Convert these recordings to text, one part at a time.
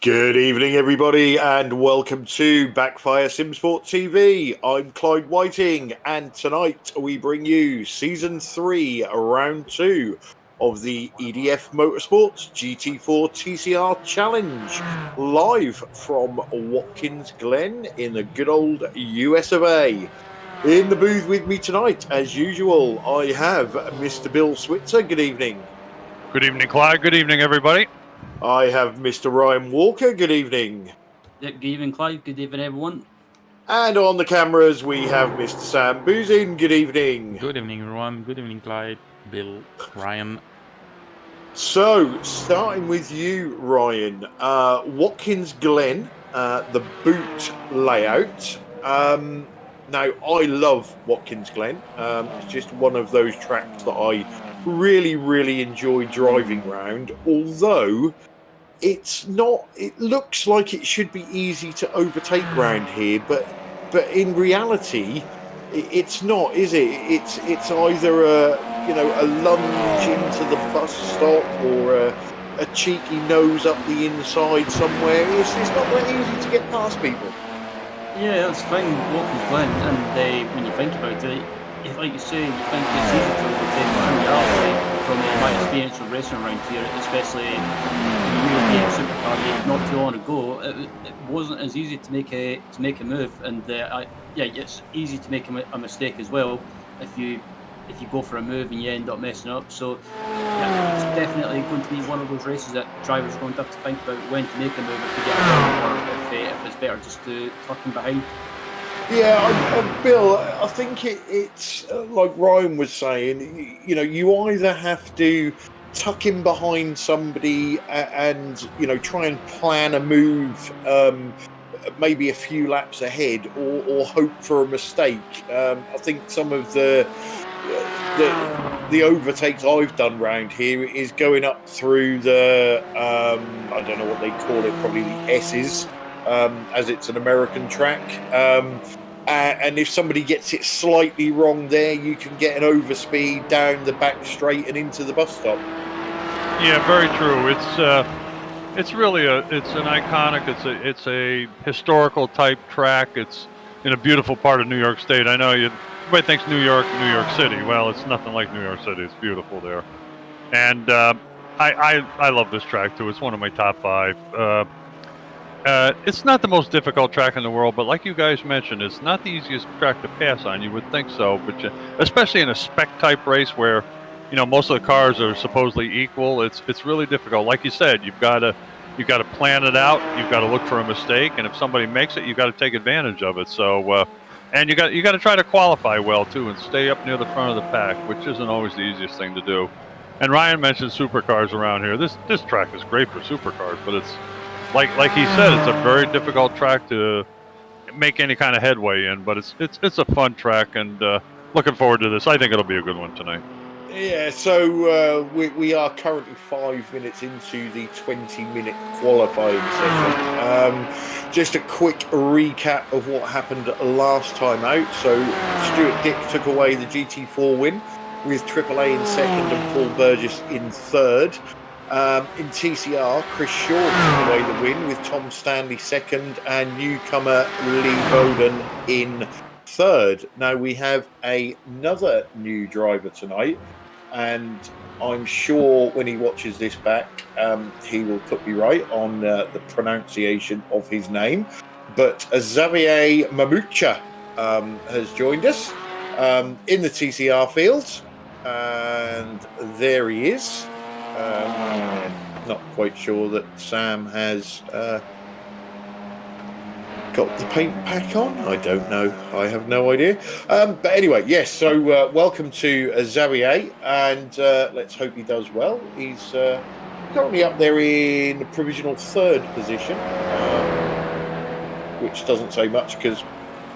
Good evening, everybody, and welcome to Backfire Simsport TV. I'm Clyde Whiting, and tonight we bring you Season 3, Round 2 of the EDF Motorsports GT4 TCR Challenge, live from Watkins Glen in the good old US of A. In the booth with me tonight, as usual, I have Mr. Bill Switzer. Good evening. Good evening, Clyde. Good evening, everybody. I have Mr. Ryan Walker. Good evening. Good evening, Clive. Good evening, everyone. And on the cameras, we have Mr. Sam Boozin. Good evening. Good evening, everyone. Good evening, Clyde, Bill, Ryan. So, starting with you, Ryan. Watkins Glen, the boot layout. Now, I love Watkins Glen. It's just one of those tracks that I really enjoy driving round, although it's not. It looks like it should be easy to overtake round here, but in reality, it's not, is it? It's either a lunge into the bus stop or a cheeky nose up the inside somewhere. It's not that easy to get past people. Yeah, that's the thing, Watkins Glen, and when you think about it, like you say, you think it's easy to overtake, but in reality, from my experience of racing around here, especially in the European Supercar not too long ago, it wasn't as easy to make a move, and it's easy to make a mistake as well if you go for a move and you end up messing up. So yeah, it's definitely going to be one of those races that drivers are going to have to think about when to make a move if they get a wrong, or if it's better just to tuck in behind. Yeah, Bill, I think it's like Ryan was saying, you either have to tuck in behind somebody and, try and plan a move maybe a few laps ahead or hope for a mistake. I think some of the overtakes I've done round here is going up through the, I don't know what they call it, probably the S's, as it's an American track. And if somebody gets it slightly wrong there, you can get an overspeed down the back straight and into the bus stop. Yeah, very true. It's really it's an iconic, it's a historical type track. It's in a beautiful part of New York State. I know everybody thinks New York City. Well, it's nothing like New York City. It's beautiful there. And I love this track too. It's one of my top 5. It's not the most difficult track in the world, but like you guys mentioned, it's not the easiest track to pass on. You would think so, but especially in a spec type race where, most of the cars are supposedly equal. It's really difficult. Like you said, you've got to plan it out. You've got to look for a mistake, and if somebody makes it, you've got to take advantage of it. So, and you got to try to qualify well too, and stay up near the front of the pack, which isn't always the easiest thing to do. And Ryan mentioned supercars around here. This track is great for supercars, but it's like he said, it's a very difficult track to make any kind of headway in. But it's a fun track, and looking forward to this. I think it'll be a good one tonight. Yeah, so we are currently 5 minutes into the 20-minute qualifying session. Just a quick recap of what happened last time out. So Stuart Dick took away the GT4 win with AAA in second and Paul Burgess in third. In TCR, Chris Shaw took away the win with Tom Stanley second and newcomer Lee Bowden in third. Now we have another new driver tonight, and I'm sure when he watches this back, he will put me right on the pronunciation of his name. But Xavier Mamucha has joined us in the TCR field, and there he is. Not quite sure that Sam has got the paint pack on. I don't know. I have no idea. But anyway, yes. So welcome to Xavier, and let's hope he does well. He's currently up there in the provisional third position, which doesn't say much because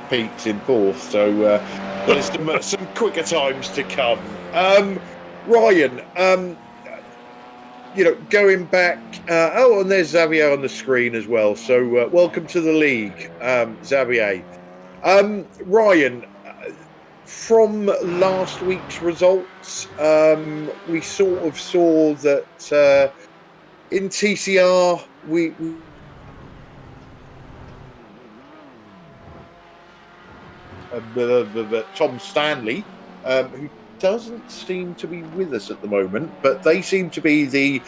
Pete's in fourth. So there's some quicker times to come. Ryan. Going back, and there's Xavier on the screen as well. So welcome to the league, Xavier. Ryan, from last week's results, we sort of saw that in TCR we Tom Stanley, who doesn't seem to be with us at the moment, but they seem to be the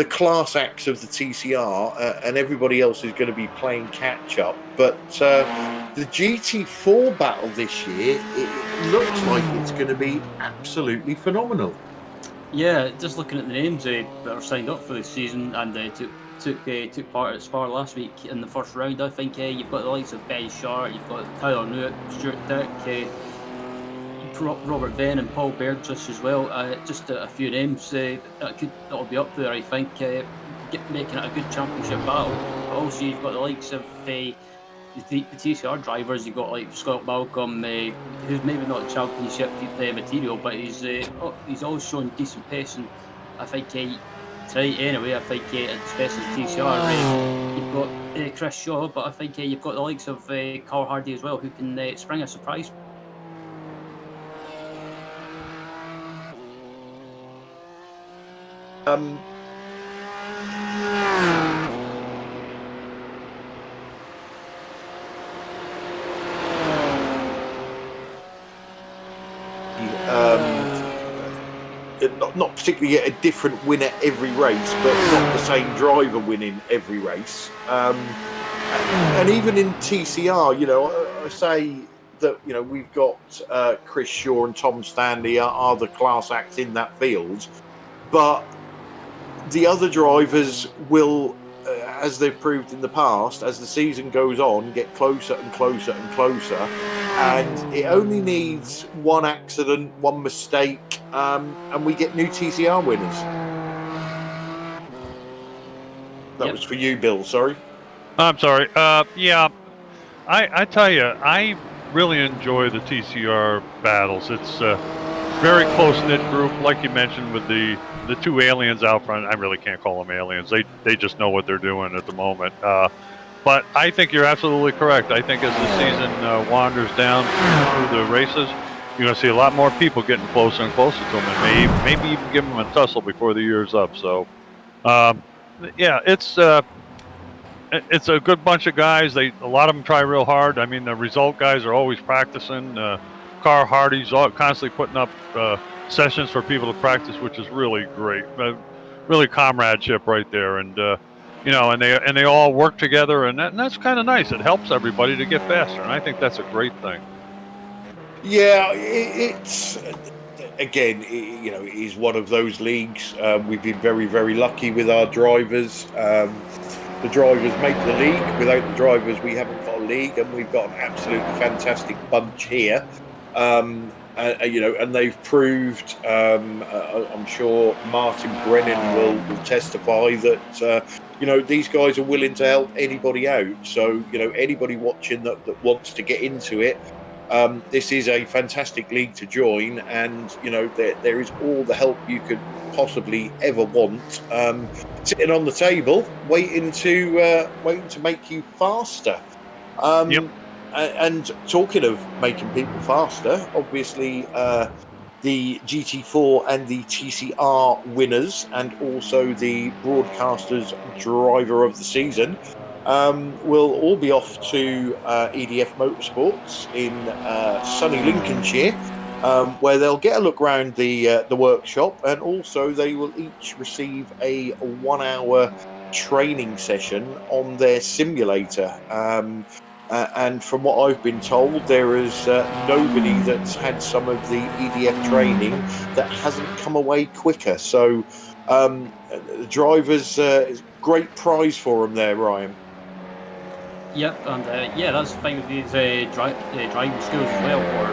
class acts of the TCR, and everybody else is going to be playing catch up. But the GT4 battle this year, it looks like it's going to be absolutely phenomenal. Yeah, just looking at the names that are signed up for this season and took part at Spa last week in the first round, I think you've got the likes of Ben Sharp, you've got Tyler Newitt, Stuart Dick, Robert Venn and Paul Burgess as well. Just a few names that'll be up there, I think, making it a good championship battle. But also you've got the likes of the TCR drivers. You've got like Scott Malcolm, who's maybe not championship material, but he's always shown decent pace, and I think tonight anyway, I think especially TCR, you've got Chris Shaw, but I think you've got the likes of Carl Hardy as well, who can spring a surprise. Not particularly a different winner every race, but not the same driver winning every race. And even in TCR, you know, I say that, you know, we've got Chris Shaw and Tom Stanley are the class acts in that field, but the other drivers will, as they've proved in the past, as the season goes on, get closer and closer and closer, and it only needs one accident, one mistake, and we get new TCR winners. That was for you, Bill, sorry. I'm sorry. Yeah, I tell you, I really enjoy the TCR battles. It's a very close-knit group, like you mentioned, with the two aliens out front. I really can't call them aliens. They just know what they're doing at the moment. But I think you're absolutely correct. I think as the season wanders down through the races, you're going to see a lot more people getting closer and closer to them, and maybe even give them a tussle before the year's up. So, yeah, it's a good bunch of guys. A lot of them try real hard. I mean, the result guys are always practicing. Carl Hardy's constantly putting up sessions for people to practice, which is really great. Really comradeship right there, and you know, and they all work together, and that's kind of nice. It helps everybody to get faster, and I think that's a great thing. Yeah, it's again, you know, it is one of those leagues. We've been very, very lucky with our drivers. The drivers make the league. Without the drivers, we haven't got a league, and we've got an absolutely fantastic bunch here. You know, and they've proved. I'm sure Martin Brennan will testify that you know, these guys are willing to help anybody out. So, you know, anybody watching that wants to get into it, this is a fantastic league to join, and you know, there is all the help you could possibly ever want, sitting on the table waiting to make you faster. Yep. And talking of making people faster, obviously the GT4 and the TCR winners, and also the broadcasters driver of the season, will all be off to EDF Motorsports in sunny Lincolnshire, where they'll get a look around the workshop, and also they will each receive a 1 hour training session on their simulator. And from what I've been told, there is nobody that's had some of the EDF training that hasn't come away quicker. So the drivers, great prize for them there, Ryan. Yep, and yeah, that's the thing with these driving schools as well, or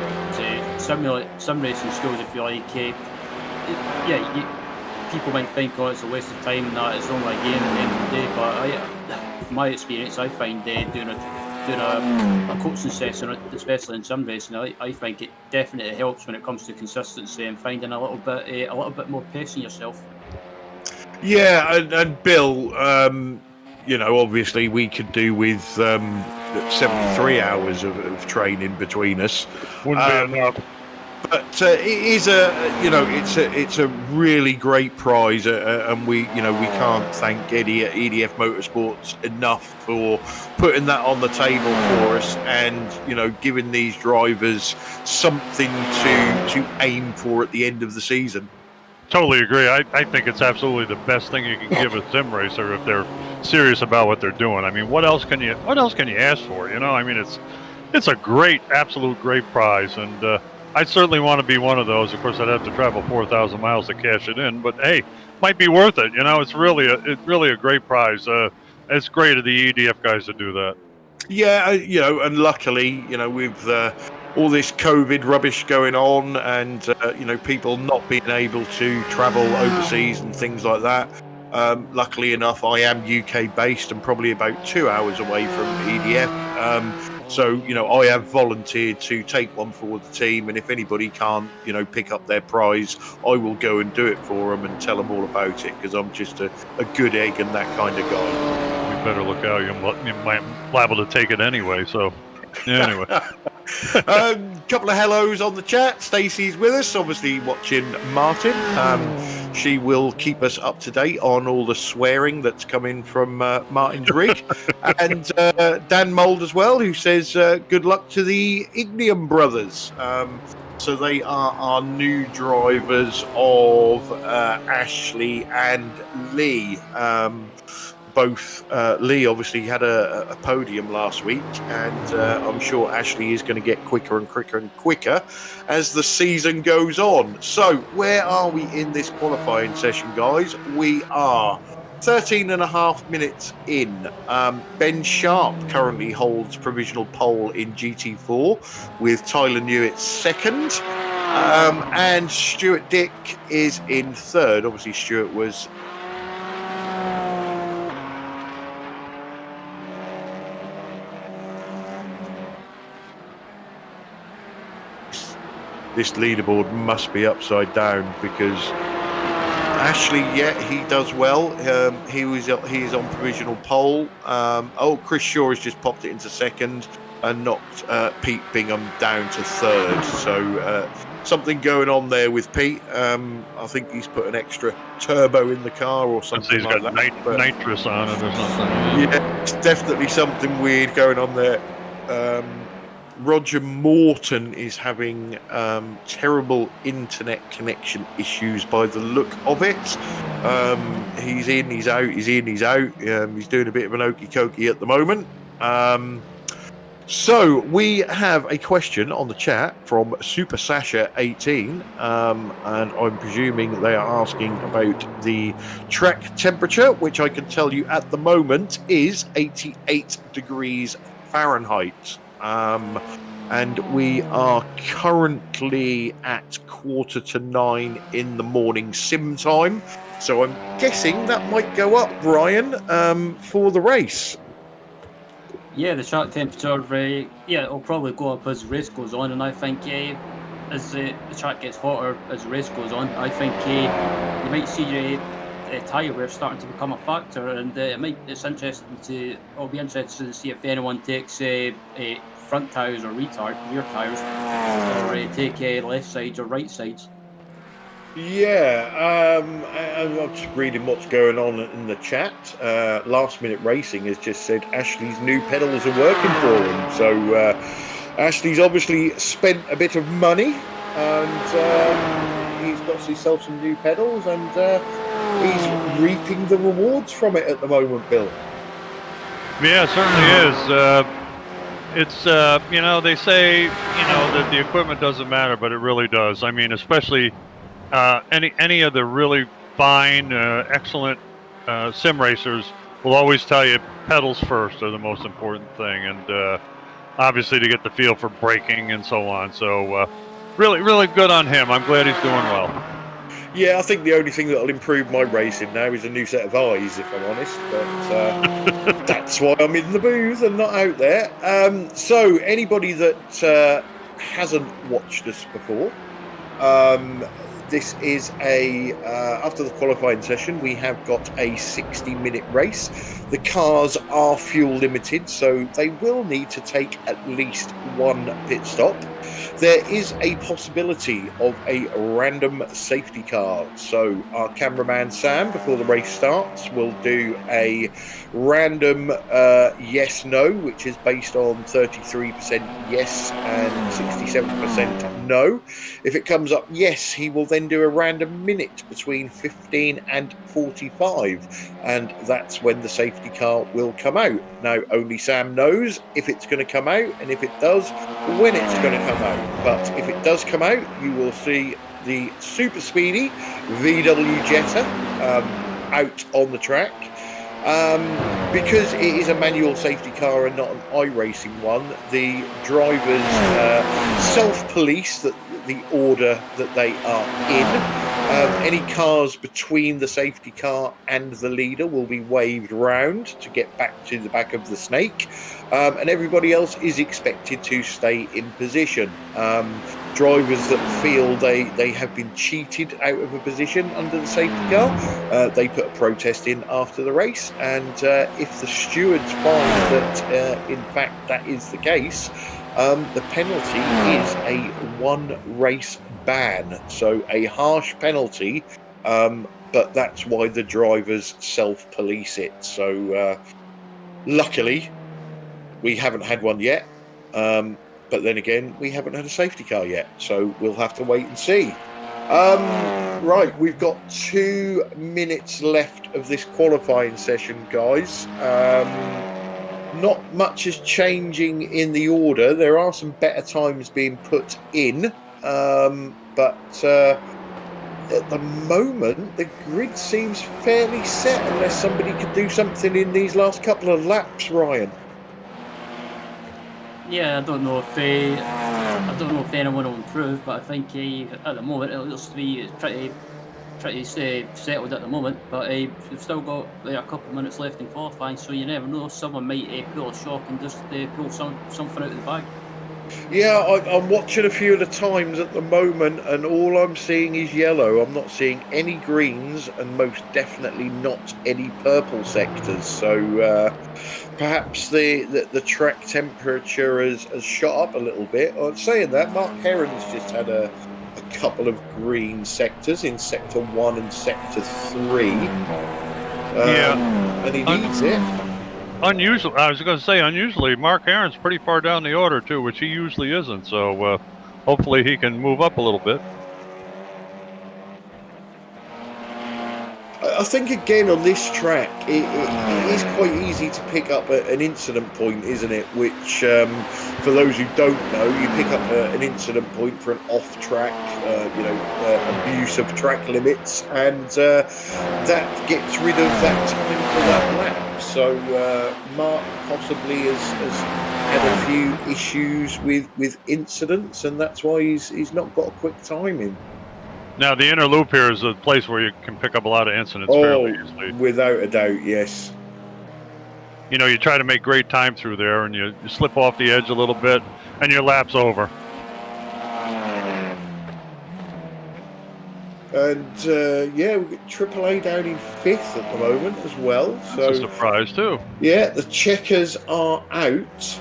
sim racing schools, if you like. People might think, oh, it's a waste of time and that it's only a game at the end of the day, but from my experience, I find doing a coaching session, especially in sim racing, I think it definitely helps when it comes to consistency and finding a little bit more pace in yourself. Yeah, and Bill, you know, obviously we could do with 73 hours of training between us. Wouldn't be enough. But it is it's a really great prize, and we can't thank EDF Motorsports enough for putting that on the table for us, and giving these drivers something to aim for at the end of the season. Totally agree. I think it's absolutely the best thing you can give a sim racer if they're serious about what they're doing. I mean, what else can you ask for? I mean, it's a great, absolute great prize, and I'd certainly want to be one of those. Of course, I'd have to travel 4,000 miles to cash it in, but hey, might be worth it. It's really a great prize. It's great of the EDF guys to do that. Yeah, and luckily, with all this COVID rubbish going on, and people not being able to travel overseas and things like that. Luckily enough, I am UK based and probably about 2 hours away from EDF. So I have volunteered to take one for the team, and if anybody can't pick up their prize, I will go and do it for them and tell them all about it, because I'm just a good egg and that kind of guy. You better look out. You might liable to take it anyway. So anyway. Couple of hellos on the chat. Stacey's with us, obviously watching Martin. She will keep us up to date on all the swearing that's coming from Martin's rig. And Dan Mould as well, who says good luck to the Ignium brothers. So they are our new drivers of Ashley and Lee. Both Lee obviously had a podium last week, and I'm sure Ashley is going to get quicker and quicker and quicker as the season goes on. So where are we in this qualifying session, guys? We are 13 and a half minutes in. Ben Sharp currently holds provisional pole in GT4 with Tyler Newitt second, and Stuart Dick is in third. Obviously Stuart was this leaderboard must be upside down, because Ashley, he does well. He is on provisional pole. Chris Shaw has just popped it into second and knocked Pete Bingham down to third. So something going on there with Pete. I think he's put an extra turbo in the car or something. He's like got that. nitrous on it or something. Yeah, it's definitely something weird going on there. Roger Morton is having terrible internet connection issues by the look of it. He's in, he's out, he's in, he's out. He's doing a bit of an okey cokey at the moment. So we have a question on the chat from Super Sasha 18, and I'm presuming they are asking about the track temperature, which I can tell you at the moment is 88 degrees Fahrenheit. And we are currently at 8:45 in the morning sim time. So I'm guessing that might go up, Brian, for the race. Yeah, the track temperature, it'll probably go up as the race goes on, and I think as the track gets hotter as the race goes on, I think you might see tyre wear starting to become a factor, and I'll be interested to see if anyone takes front tyres or rear tyres, or take left sides or right sides. Yeah, I'm just reading what's going on in the chat. Last Minute Racing has just said Ashley's new pedals are working for him. So Ashley's obviously spent a bit of money, and he's got himself some new pedals, and he's reaping the rewards from it at the moment, Bill. Yeah, it certainly is. It's they say that the equipment doesn't matter, but it really does. I mean, especially any of the really fine, excellent sim racers will always tell you pedals first are the most important thing, and obviously to get the feel for braking and so on. So really, really good on him. I'm glad he's doing well. Yeah, I think the only thing that'll improve my racing now is a new set of eyes, if I'm honest. But that's why I'm in the booth and not out there. So anybody that hasn't watched us before, this is after the qualifying session, we have got a 60-minute race. The cars are fuel limited, so they will need to take at least one pit stop. there is a possibility of a random safety car. So our cameraman Sam, before the race starts, will do a random yes/no, which is based on 33% yes and 67% no. If it comes up yes, he will then do a random minute between 15 and 45, and that's when the safety car will come out. Now, only Sam knows if it's going to come out, and if it does, when it's going to come out. But if it does come out, you will see the super speedy VW Jetta out on the track. Because it is a manual safety car and not an iRacing one, the drivers self-police the order that they are in. Any cars between the safety car and the leader will be waved round to get back to the back of the snake, and everybody else is expected to stay in position. Drivers that feel they have been cheated out of a position under the safety car, they put a protest in after the race, and if the stewards find that in fact that is the case, the penalty is a 1 race ban, so a harsh penalty, but that's why the drivers self-police it. So luckily we haven't had one yet, but then again we haven't had a safety car yet, so we'll have to wait and see. Right, we've got 2 minutes left of this qualifying session, guys. Not much is changing in the order. There are some better times being put in, but at the moment the grid seems fairly set, unless somebody could do something in these last couple of laps, Ryan. Yeah, I don't know if anyone will improve, but I think at the moment it looks to be pretty settled at the moment. But we've still got a couple of minutes left in qualifying, so you never know. Someone might pull a shock and just pull something out of the bag. Yeah, I'm watching a few of the times at the moment, and all I'm seeing is yellow. I'm not seeing any greens, and most definitely not any purple sectors. So perhaps the track temperature has shot up a little bit. Saying that, Mark Heron's just had a couple of green sectors in Sector 1 and Sector 3. And he needs it. Unusual. I was going to say, unusually, Mark Heron's pretty far down the order too, which he usually isn't. So hopefully he can move up a little bit. I think again on this track, it is quite easy to pick up an incident point, isn't it? Which, for those who don't know, you pick up an incident point for an off-track, abuse of track limits, and that gets rid of that time for that lap. So Mark possibly has had a few issues with incidents, and that's why he's not got a quick time in. Now, the inner loop here is a place where you can pick up a lot of incidents fairly easily. Without a doubt, yes. You know, you try to make great time through there, and you slip off the edge a little bit, and your lap's over. And, we've got AAA down in 5th at the moment as well. That's a surprise, too. Yeah, the checkers are out.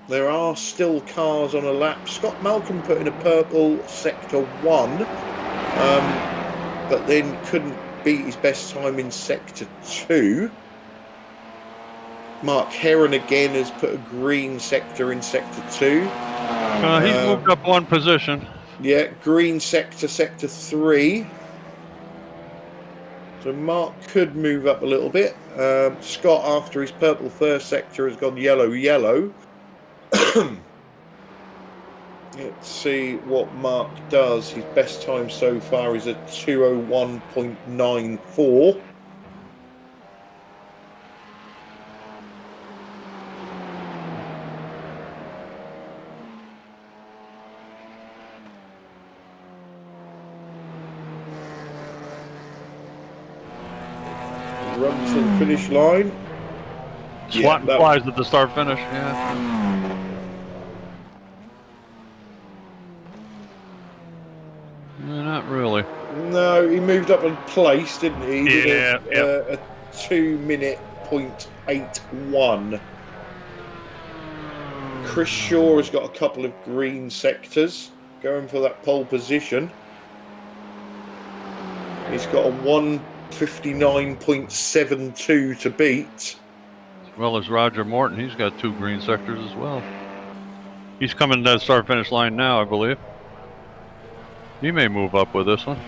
There are still cars on a lap. Scott Malcolm put in a purple Sector 1, but then couldn't beat his best time in Sector 2. Mark Heron again has put a green sector in Sector 2. He's moved up 1 position. Yeah, green sector, Sector 3. So Mark could move up a little bit. Scott, after his purple first sector, has gone yellow. Let's see what Mark does. His best time so far is a 2:01.94. Run to the finish line. Swatting flies at the start finish. Yeah. Not really. No, he moved up in place, didn't he? Yeah. A 2:01.81. Chris Shaw has got a couple of green sectors going for that pole position. He's got a 1:59.72 to beat. As well as Roger Morton, he's got 2 green sectors as well. He's coming to that start-finish line now, I believe. He may move up with this one.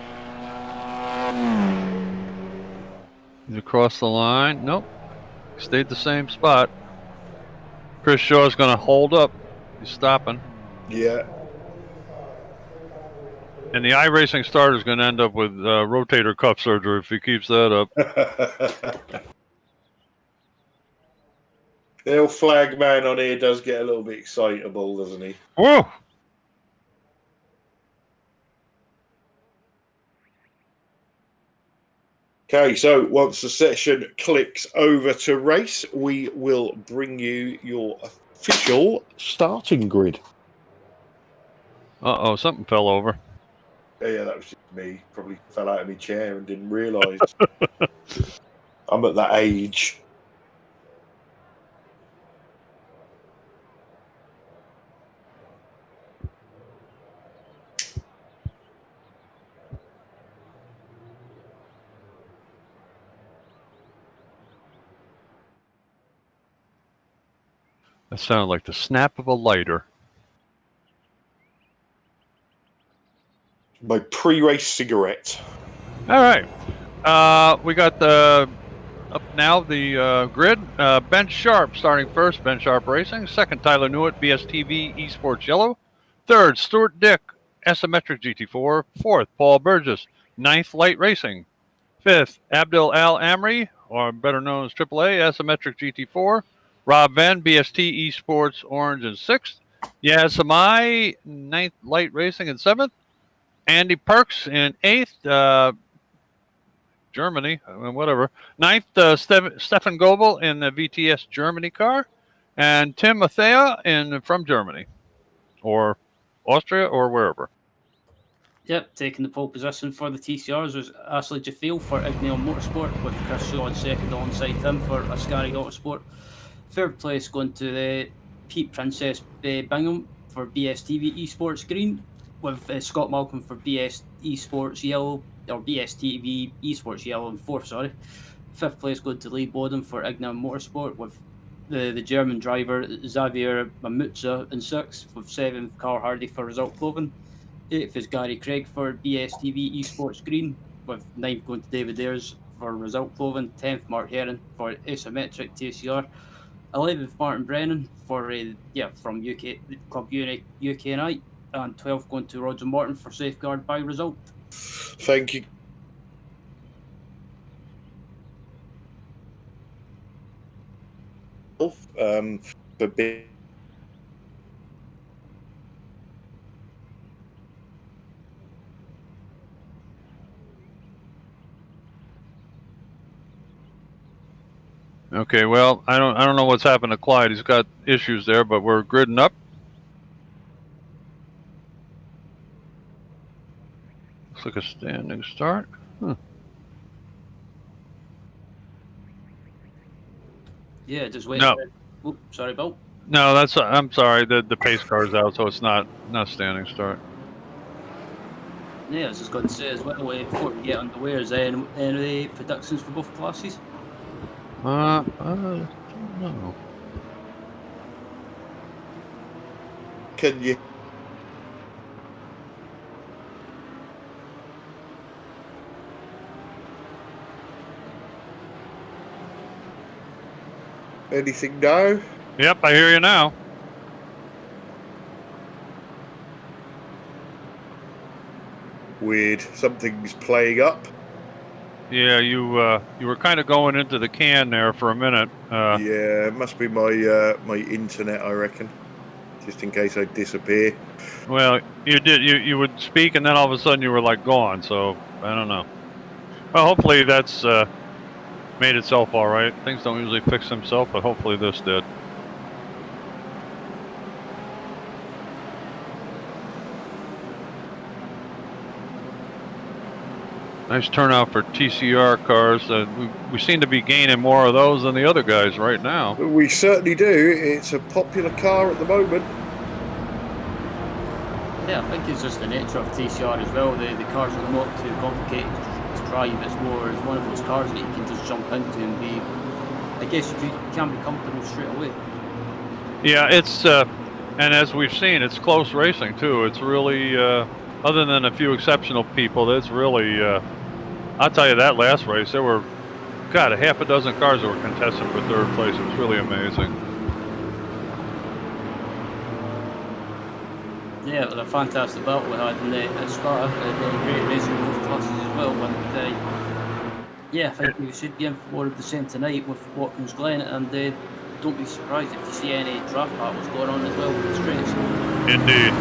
He's across the line. Nope. Stayed the same spot. Chris Shaw's going to hold up. He's stopping. Yeah. And the iRacing starter is going to end up with rotator cuff surgery if he keeps that up. The old flag man on here does get a little bit excitable, doesn't he? Whoa! Okay, so once the session clicks over to race, we will bring you your official starting grid. Uh-oh, something fell over. Yeah, that was just me. Probably fell out of my chair and didn't realise. I'm at that age. That sounded like the snap of a lighter. My pre-race cigarette. All right. We got the up now the grid. Ben Sharp starting first, Ben Sharp Racing. Second, Tyler Newitt, BSTV Esports Yellow. Third, Stuart Dick, Asymmetric GT4. Fourth, Paul Burgess, Ninth, Light Racing. Fifth, Abdul Al Amri, or better known as AAA, Asymmetric GT4. Rob Venn, BST Esports Orange in 6th. Yaz Samai, 9th, Light Racing in 7th. Andy Perks in 8th, Germany, whatever. 9th, Stefan Goebel in the VTS Germany car. And Tim Mathea from Germany, or Austria, or wherever. Yep, taking the pole position for the TCRs was Ashley Jaffield for IMSA Motorsport, with Chris Shaw in second alongside him for Ascari Autosport. Third place going to the Pete Princess Bingham for BSTV Esports Green, with Scott Malcolm for BS Esports Yellow, or BSTV Esports Yellow in 4th, sorry. 5th place going to Lee Bowden for IMSA Motorsport, with the German driver Xavier Mamutza in 6th, with 7th Carl Hardy for Result Clothing. 8th is Gary Craig for BSTV Esports Green, with 9th going to David Ayres for Result Clothing. 10th Mark for Asymmetric TCR. 11th Martin Brennan for from UK Club Unit UK&I, and 12th going to Roger Morton for Safeguard by Result. Thank you. For being Okay, well, I don't know what's happened to Clyde. He's got issues there, but we're gridding up. Looks like a standing start. Yeah, just wait. No. Oops, sorry, Bill. No, I'm sorry. The pace car's out, so it's not standing start. Yeah, I was just going to say as well, before we get underway, is there any predictions for both classes? I don't know. Can you? Anything now? Yep, I hear you now. Weird. Something's playing up. Yeah, you were kind of going into the can there for a minute. Yeah, it must be my internet, I reckon. Just in case I disappear. Well, you would speak, and then all of a sudden you were like gone. So I don't know. Well, hopefully that's made itself all right. Things don't usually fix themselves, but hopefully this did. Nice turnout for TCR cars. We seem to be gaining more of those than the other guys right now. We certainly do. It's a popular car at the moment. Yeah, I think it's just the nature of TCR as well. The cars are not too complicated to drive. It's more as one of those cars that you can just jump into and be, I guess you can be comfortable straight away. Yeah, it's and as we've seen, it's close racing too. It's really other than a few exceptional people, it's really I'll tell you that last race there were a half a dozen cars that were contesting for third place. It was really amazing. Yeah, it was a fantastic battle we had at Sparta. Great racing in both classes as well. And yeah, I think we should be in for more of the same tonight with Watkins Glen, and don't be surprised if you see any draft battles going on as well with the straights. Indeed.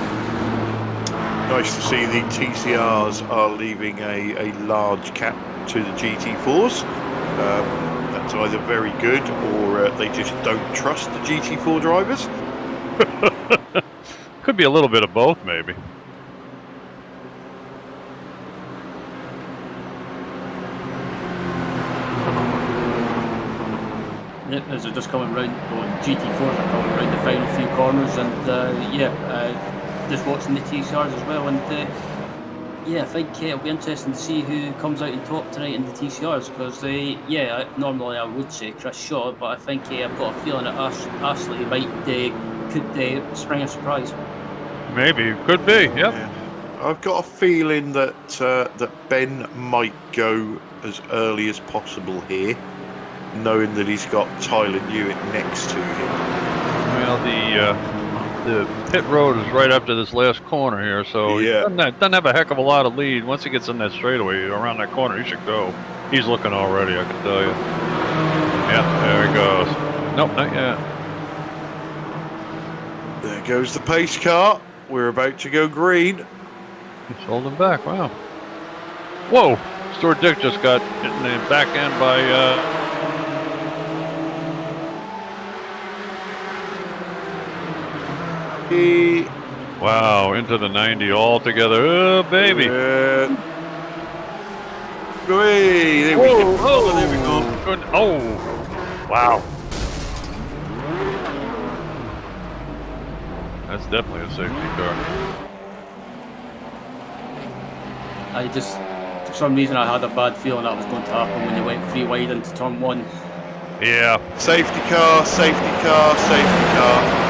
Nice to see the TCRs are leaving a large cap to the GT4s. That's either very good or they just don't trust the GT4 drivers. Could be a little bit of both, maybe. Yep, as they're just coming round, GT4s are coming round the final few corners, and just watching the TCRs as well. And yeah, I think it'll be interesting to see who comes out in top tonight in the TCRs, because normally I would say Chris Shaw, but I think I've got a feeling that Ashley could spring a surprise. Maybe, could be. Yep. Yeah. I've got a feeling that that Ben might go as early as possible here, knowing that he's got Tyler Newitt next to him. Well, the pit road is right up to this last corner here, so he doesn't have a heck of a lot of lead. Once he gets in that straightaway around that corner, he should go. He's looking already, I can tell you. Yeah, there he goes. Nope, not yet. There goes the pace car. We're about to go green. He's holding back. Wow. Whoa! Stuart Dick just got hit in the back end by. Wow, into the 90 altogether. Oh, baby. Hey, there we go. Oh, there we go. Good. Oh, wow. That's definitely a safety car. For some reason, I had a bad feeling that was going to happen when they went 3 wide into turn 1. Yeah. Safety car, safety car, safety car.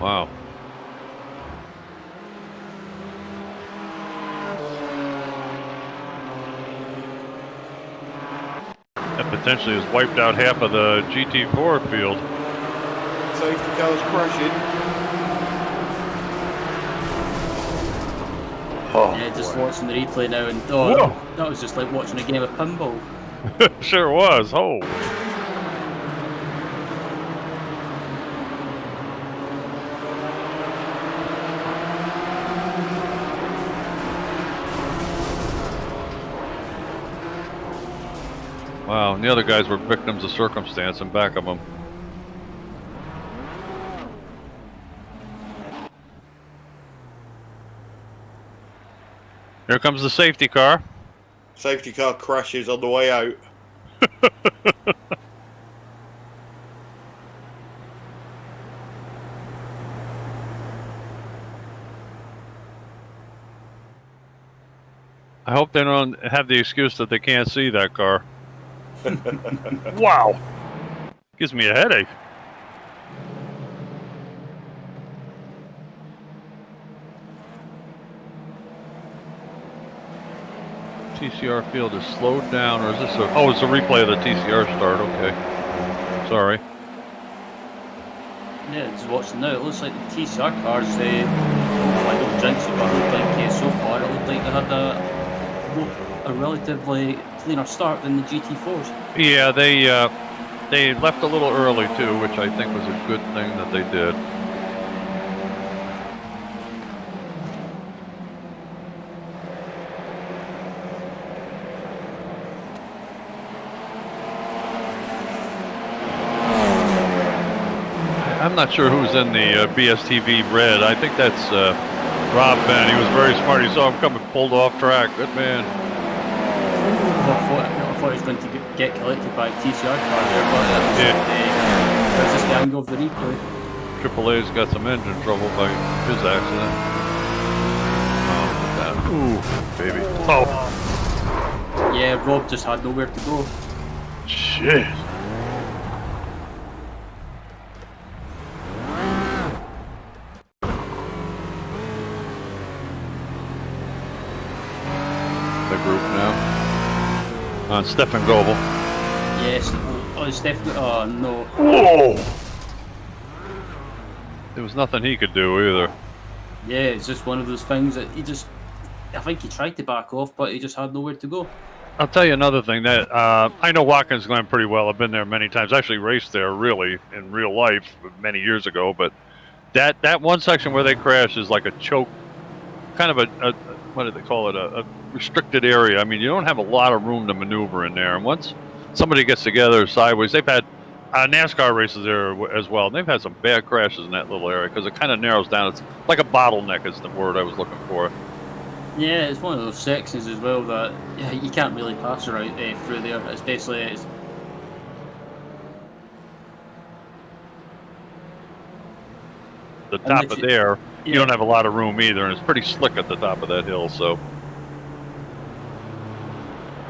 Wow. That potentially has wiped out half of the GT4 field. Safety car's crashing. Oh, Yeah, just watching the replay now, and that was just like watching a game of pinball. Sure was. Oh. Wow, and the other guys were victims of circumstance in back of them. Here comes the safety car. safety car crashes on the way out. I hope they don't have the excuse that they can't see that car. Wow. Gives me a headache. TCR field is slowed down, or is this a... Oh, it's a replay of the TCR start. Okay. Sorry. Yeah, just watching now, it looks like the TCR cars, hopefully I don't jinx it, but it looked like so far it looked like they had a relatively cleaner start than the GT4s. Yeah, they left a little early too, which I think was a good thing that they did. I'm not sure who's in the BSTV red. I think that's Rob Ben. He was very smart. He saw him coming, pulled off track. Good man. I thought he was going to get collected by a TCR car there, but that's just the angle of the replay. AAA's got some engine trouble by his accident. Oh, ooh, baby. Oh, Yeah, Rob just had nowhere to go. shit. The group now. On Stefan Goebel. Yes. Oh, Steph. Oh no. Whoa! There was nothing he could do either. Yeah, it's just one of those things that he just. I think he tried to back off, but he just had nowhere to go. I'll tell you another thing that I know Watkins Glen pretty well. I've been there many times. I actually raced there really in real life many years ago. But that one section where they crash is like a choke, kind of a what do they call it? A restricted area. I mean, you don't have a lot of room to maneuver in there. And once somebody gets together sideways, they've had NASCAR races there as well. And they've had some bad crashes in that little area because it kind of narrows down. It's like a bottleneck is the word I was looking for. Yeah, it's one of those sections as well that you can't really pass right through there. Especially it's The top of there, you don't have a lot of room either, and it's pretty slick at the top of that hill, so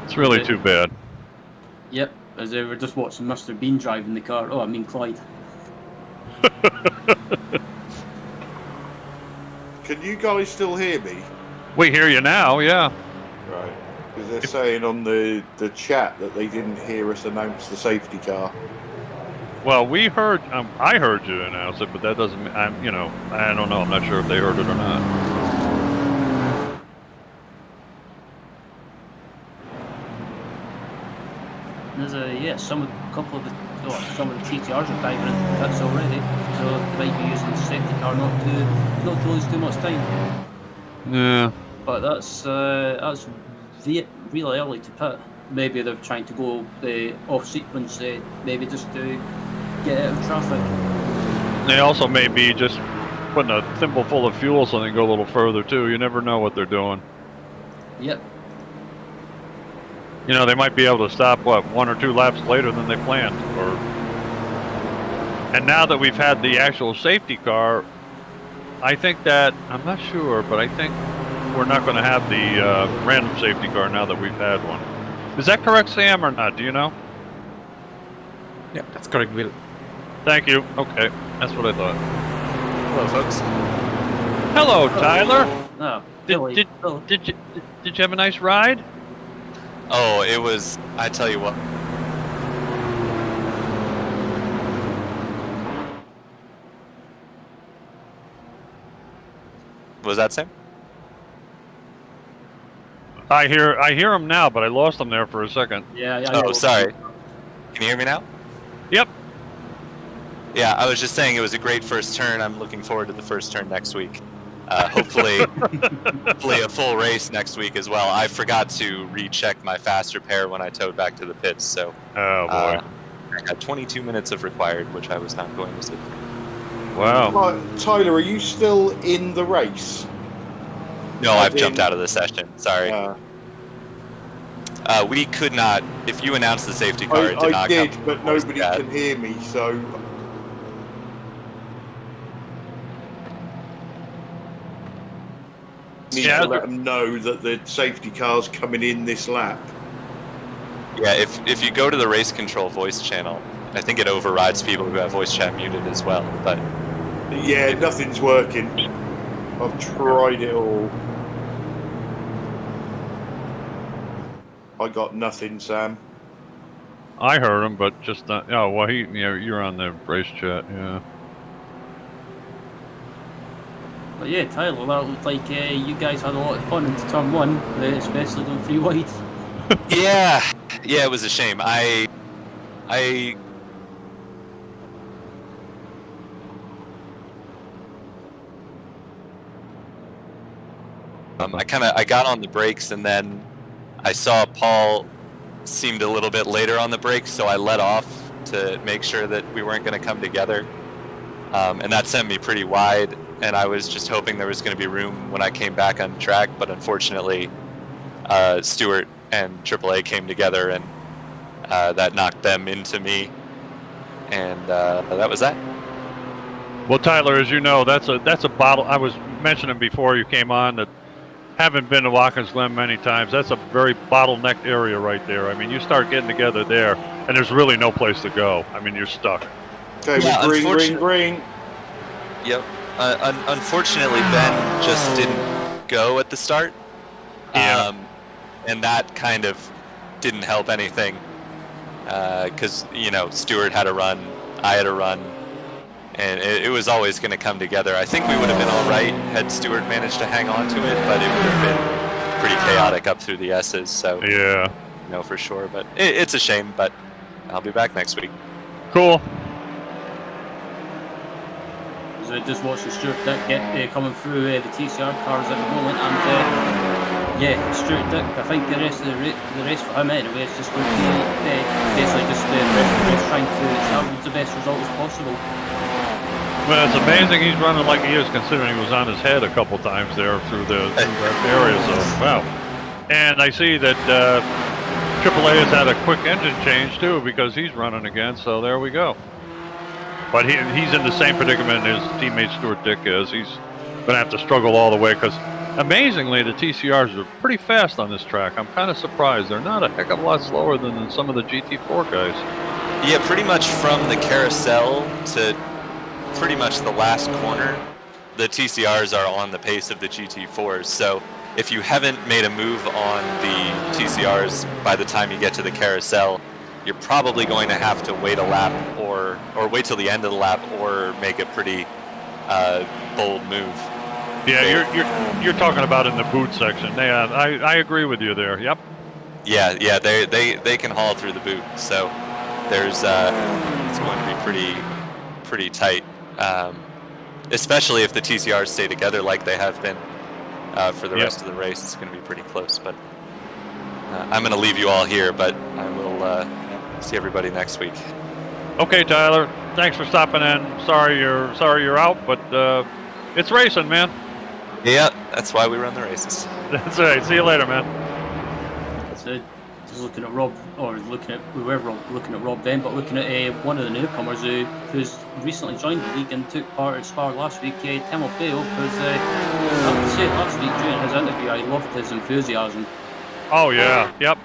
it's really too bad. Yep, as they were just watching Mr. Bean driving the car. Oh, I mean Clyde. Can you guys still hear me? We hear you now, yeah. Right. Because they're saying on the chat that they didn't hear us announce the safety car. Well, we heard, I heard you announce it, but that doesn't, I don't know. I'm not sure if they heard it or not. There's some of the TTRs are diving into the pits already, so they might be using the safety car not to lose too much time. Yeah. But that's really early to pit. Maybe they're trying to go off sequence, maybe just to get out of traffic. They also may be just putting a thimble full of fuel so they can go a little further too. You never know what they're doing. Yep. You know, they might be able to stop, what, 1 or 2 laps later than they planned. And now that we've had the actual safety car, I think that, I'm not sure, but I think we're not going to have the random safety car now that we've had one. Is that correct, Sam, or not? Do you know? Yeah, that's correct, Will. Thank you. Okay, that's what I thought. Hello, folks. Hello, Tyler. Oh, Did you have a nice ride? Oh, it was, I tell you what. What was that, Sam? I hear him now, but I lost him there for a second. Yeah. Oh, sorry. Can you hear me now? Yep. Yeah, I was just saying it was a great first turn. I'm looking forward to the first turn next week. Hopefully a full race next week as well. I forgot to recheck my faster pair when I towed back to the pits, so Oh boy. I had 22 minutes of required, which I was not going to sit through. Wow. Tyler, are you still in the race? No, I've jumped out of the session. Sorry. Uh, We could not. If you announced the safety car, it did I not did, come but before nobody that. can hear me, so need Yeah, to let them know that the safety car's coming in this lap. Yeah, if you go to the race control voice channel, I think it overrides people who have voice chat muted as well. But Yeah, nothing's working. I've tried it all. I got nothing, Sam. I heard him, but just not. Oh well, you're on the race chat. Yeah. But yeah, Tyler, that looked like you guys had a lot of fun into turn 1, especially going 3 wide. yeah, it was a shame. I got on the brakes, and then I saw Paul seemed a little bit later on the brakes, so I let off to make sure that we weren't going to come together. and that sent me pretty wide. And I was just hoping there was going to be room when I came back on track, but unfortunately, Stewart and AAA came together, and that knocked them into me, and that was that. Well, Tyler, as you know, that's a bottle. I was mentioning before you came on that having been to Watkins Glen many times, that's a very bottlenecked area right there. I mean, you start getting together there, and there's really no place to go. I mean, you're stuck. Okay, Yeah, green. Yep. Unfortunately, Ben just didn't go at the start. Yeah. And that kind of didn't help anything. Because, Stewart had a run, I had a run, and it was always going to come together. I think we would have been all right had Stewart managed to hang on to it, but it would have been pretty chaotic up through the S's. So, yeah. For sure. But it's a shame, but I'll be back next week. Cool. So just watching Stuart Dick get coming through the TCR cars at the moment, and Stuart Dick, I think the rest of the race for him anyway is just going to be basically just the rest of the race trying to salvage the best result as possible. Well, it's amazing he's running like he is, considering he was on his head a couple times there through that area. So wow. And I see that AAA has had a quick engine change too, because he's running again. So there we go. But he's in the same predicament his teammate Stuart Dick is. He's going to have to struggle all the way, because amazingly the TCRs are pretty fast on this track. I'm kind of surprised. They're not a heck of a lot slower than some of the GT4 guys. Yeah, pretty much from the carousel to pretty much the last corner, the TCRs are on the pace of the GT4s. So if you haven't made a move on the TCRs by the time you get to the carousel, you're probably going to have to wait a lap or wait till the end of the lap or make a pretty bold move. Yeah, you're talking about in the boot section. Yeah, I agree with you there. Yep. Yeah, they can haul through the boot. So there's it's going to be pretty tight, especially if the TCRs stay together like they have been for the rest of the race. It's going to be pretty close. But I'm going to leave you all here, but I will see everybody next week. Okay, Tyler. Thanks for stopping in. Sorry you're out, but it's racing, man. Yeah, that's why we run the races. That's right. See you later, man. So just looking at Rob, or looking at Rob then, but looking at one of the newcomers who's recently joined the league and took part in Spa last week, Tim O'Feo, who's I have to say last week during his interview I loved his enthusiasm. Oh yeah, yep.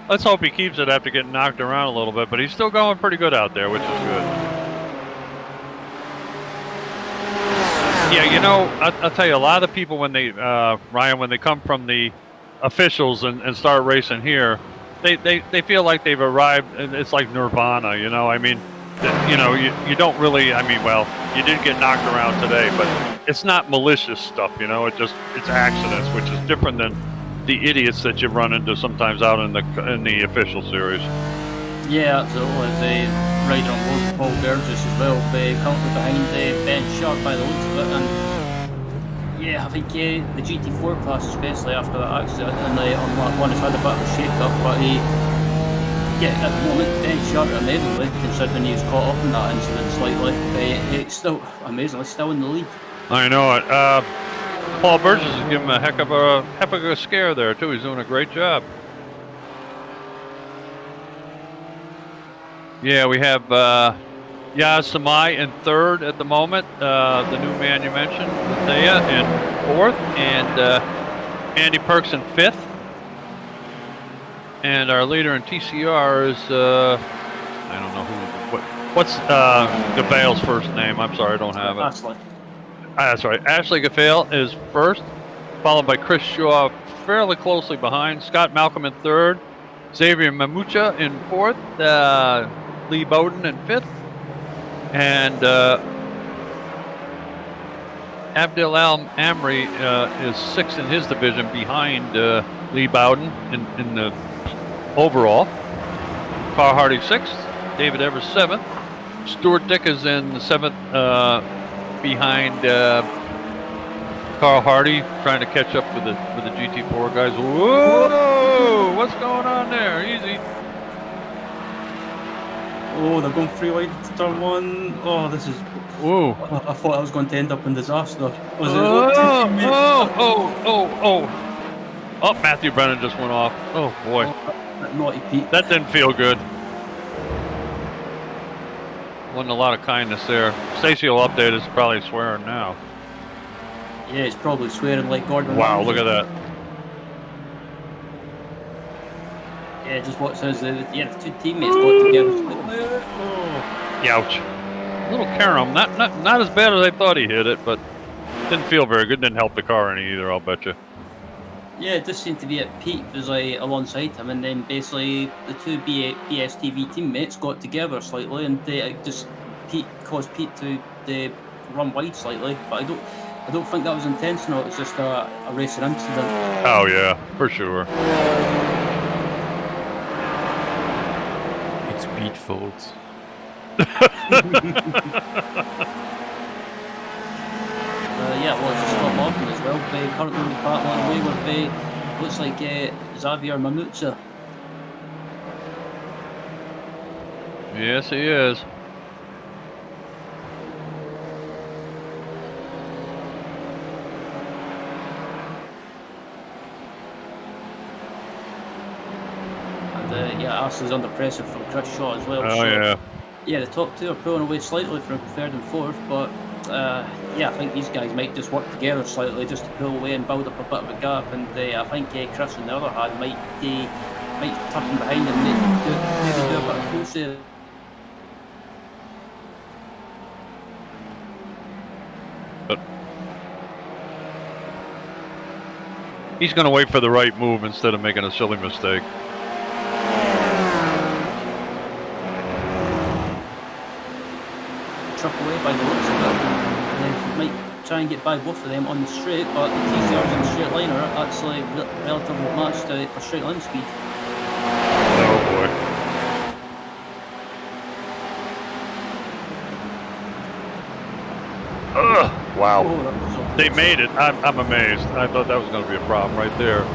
Let's hope he keeps it after getting knocked around a little bit, but he's still going pretty good out there, which is good. Yeah, I'll tell you, a lot of people when they, Ryan, when they come from the officials and start racing here, they feel like they've arrived, and it's like nirvana, I mean, you don't really, I mean, well, you did get knocked around today, but it's not malicious stuff, it's accidents, which is different than the idiots that you run into sometimes out in the official series. Yeah, absolutely. They ride on Paul Burgess as well, currently behind Ben Sharp by the looks of it, and yeah, I think the GT4 class, especially after that accident, and on lap 1 has had a bit of a shake-up, but at the moment, Ben Sharp, amazingly, considering he's caught up in that incident slightly, it's still, amazingly, still in the lead. I know it. Paul Burgess is giving him a heck of a scare there too. He's doing a great job. Yeah, we have Yaz Samai in third at the moment. The new man you mentioned, Thea, in fourth, and Andy Perks in fifth. And our leader in TCR is I don't know what's Gavale's first name. I'm sorry, I don't have it. Ashley. That's right. Ashley Gaffale is first, followed by Chris Shaw fairly closely behind. Scott Malcolm in third. Xavier Mamucha in fourth. Lee Bowden in fifth. And Abdel Al Amri is sixth in his division behind Lee Bowden in the overall. Carl Hardy sixth. David Evers seventh. Stuart Dick is in the seventh behind Carl Hardy, trying to catch up with the GT4 guys. Whoa! What's going on there? Easy. Oh, they're going free wide to turn 1. Oh, this is... Ooh. I thought I was going to end up in disaster. Was it Oh, Matthew Brennan just went off. Oh, boy. That naughty Pete. That didn't feel good. Wasn't a lot of kindness there. Stacey will update us, probably swearing now. Yeah, he's probably swearing like Gordon. Wow, Ramsay. look at that. Yeah, just watch his. The two teammates got together. Ouch. Little carom. Not as bad as I thought he hit it, but didn't feel very good. Didn't help the car any either, I'll bet you. Yeah, it just seemed to be at Pete was like alongside him, and then basically the two BSTV teammates got together slightly, and they just Pete caused Pete to run wide slightly. But I don't think that was intentional. It was just a racing incident. Oh yeah, for sure. It's Pete's fault. Yeah, well, it's Scott Morgan as well. Currently battling away with looks like Xavier Mamutza. Yes, he is. And yeah, Arsenal's under pressure from Chris Shaw as well. Oh so, yeah. Yeah, the top two are pulling away slightly from third and fourth, but yeah, I think these guys might just work together slightly just to pull away and build up a bit of a gap. And I think Chris, on the other hand, might tuck him behind and maybe do a bit of full save. But he's going to wait for the right move instead of making a silly mistake. Truck away by the looks of it. He might try and get by both of them on the straight, but the TCRs in the straight line are actually relatively matched for straight line speed. Oh boy. Ugh, wow. Oh, that was They made it. I'm amazed. I thought that was going to be a problem right there.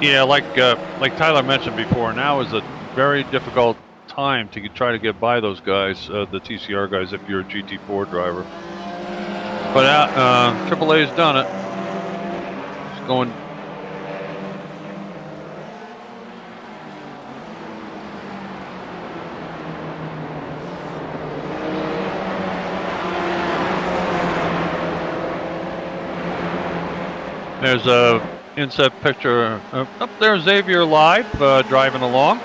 Yeah, like Tyler mentioned before, now is a very difficult time to try to get by those guys, the TCR guys, if you're a GT4 driver. But AAA's done it. It's going. There's a inset picture up there. Xavier live driving along.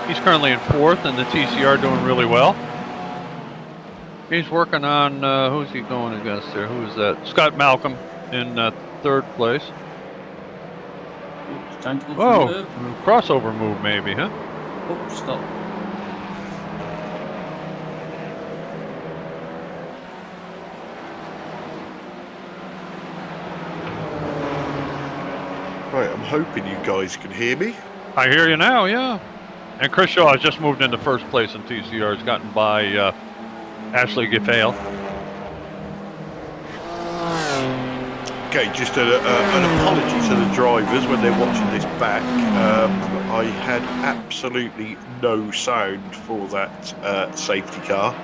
He's currently in fourth, and the TCR doing really well. He's working on who's he going against there? Who is that? Scott Malcolm in third place. Time to go for Oh, the move. crossover move maybe, huh? Oh, stop. Right, I'm hoping you guys can hear me. I hear you now, yeah. And Chris Shaw has just moved into first place in TCR. He's gotten by Ashley Giffale. Okay, just an apology to the drivers when they're watching this back. I had absolutely no sound for that safety car.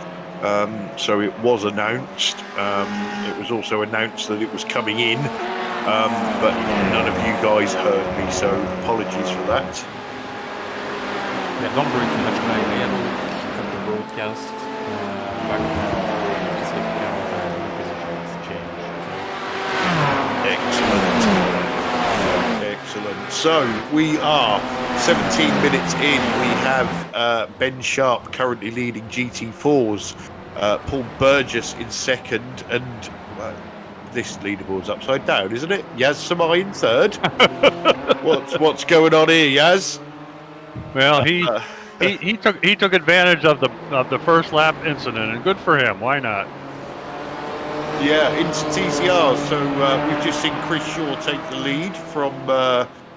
So it was announced. It was also announced that it was coming in. But none of you guys heard me, so apologies for that. Yeah, don't worry too much about it. We have cut the broadcast back now. The safety car position is changed. Excellent. So we are 17 minutes in. We have Ben Sharp currently leading GT4s, Paul Burgess in second, and this leaderboard's upside down, isn't it? Yaz Samai in third. What's going on here, Yaz? Well, he took advantage of the first lap incident, and good for him. Why not? Yeah, into TCR. So we've just seen Chris Shaw take the lead from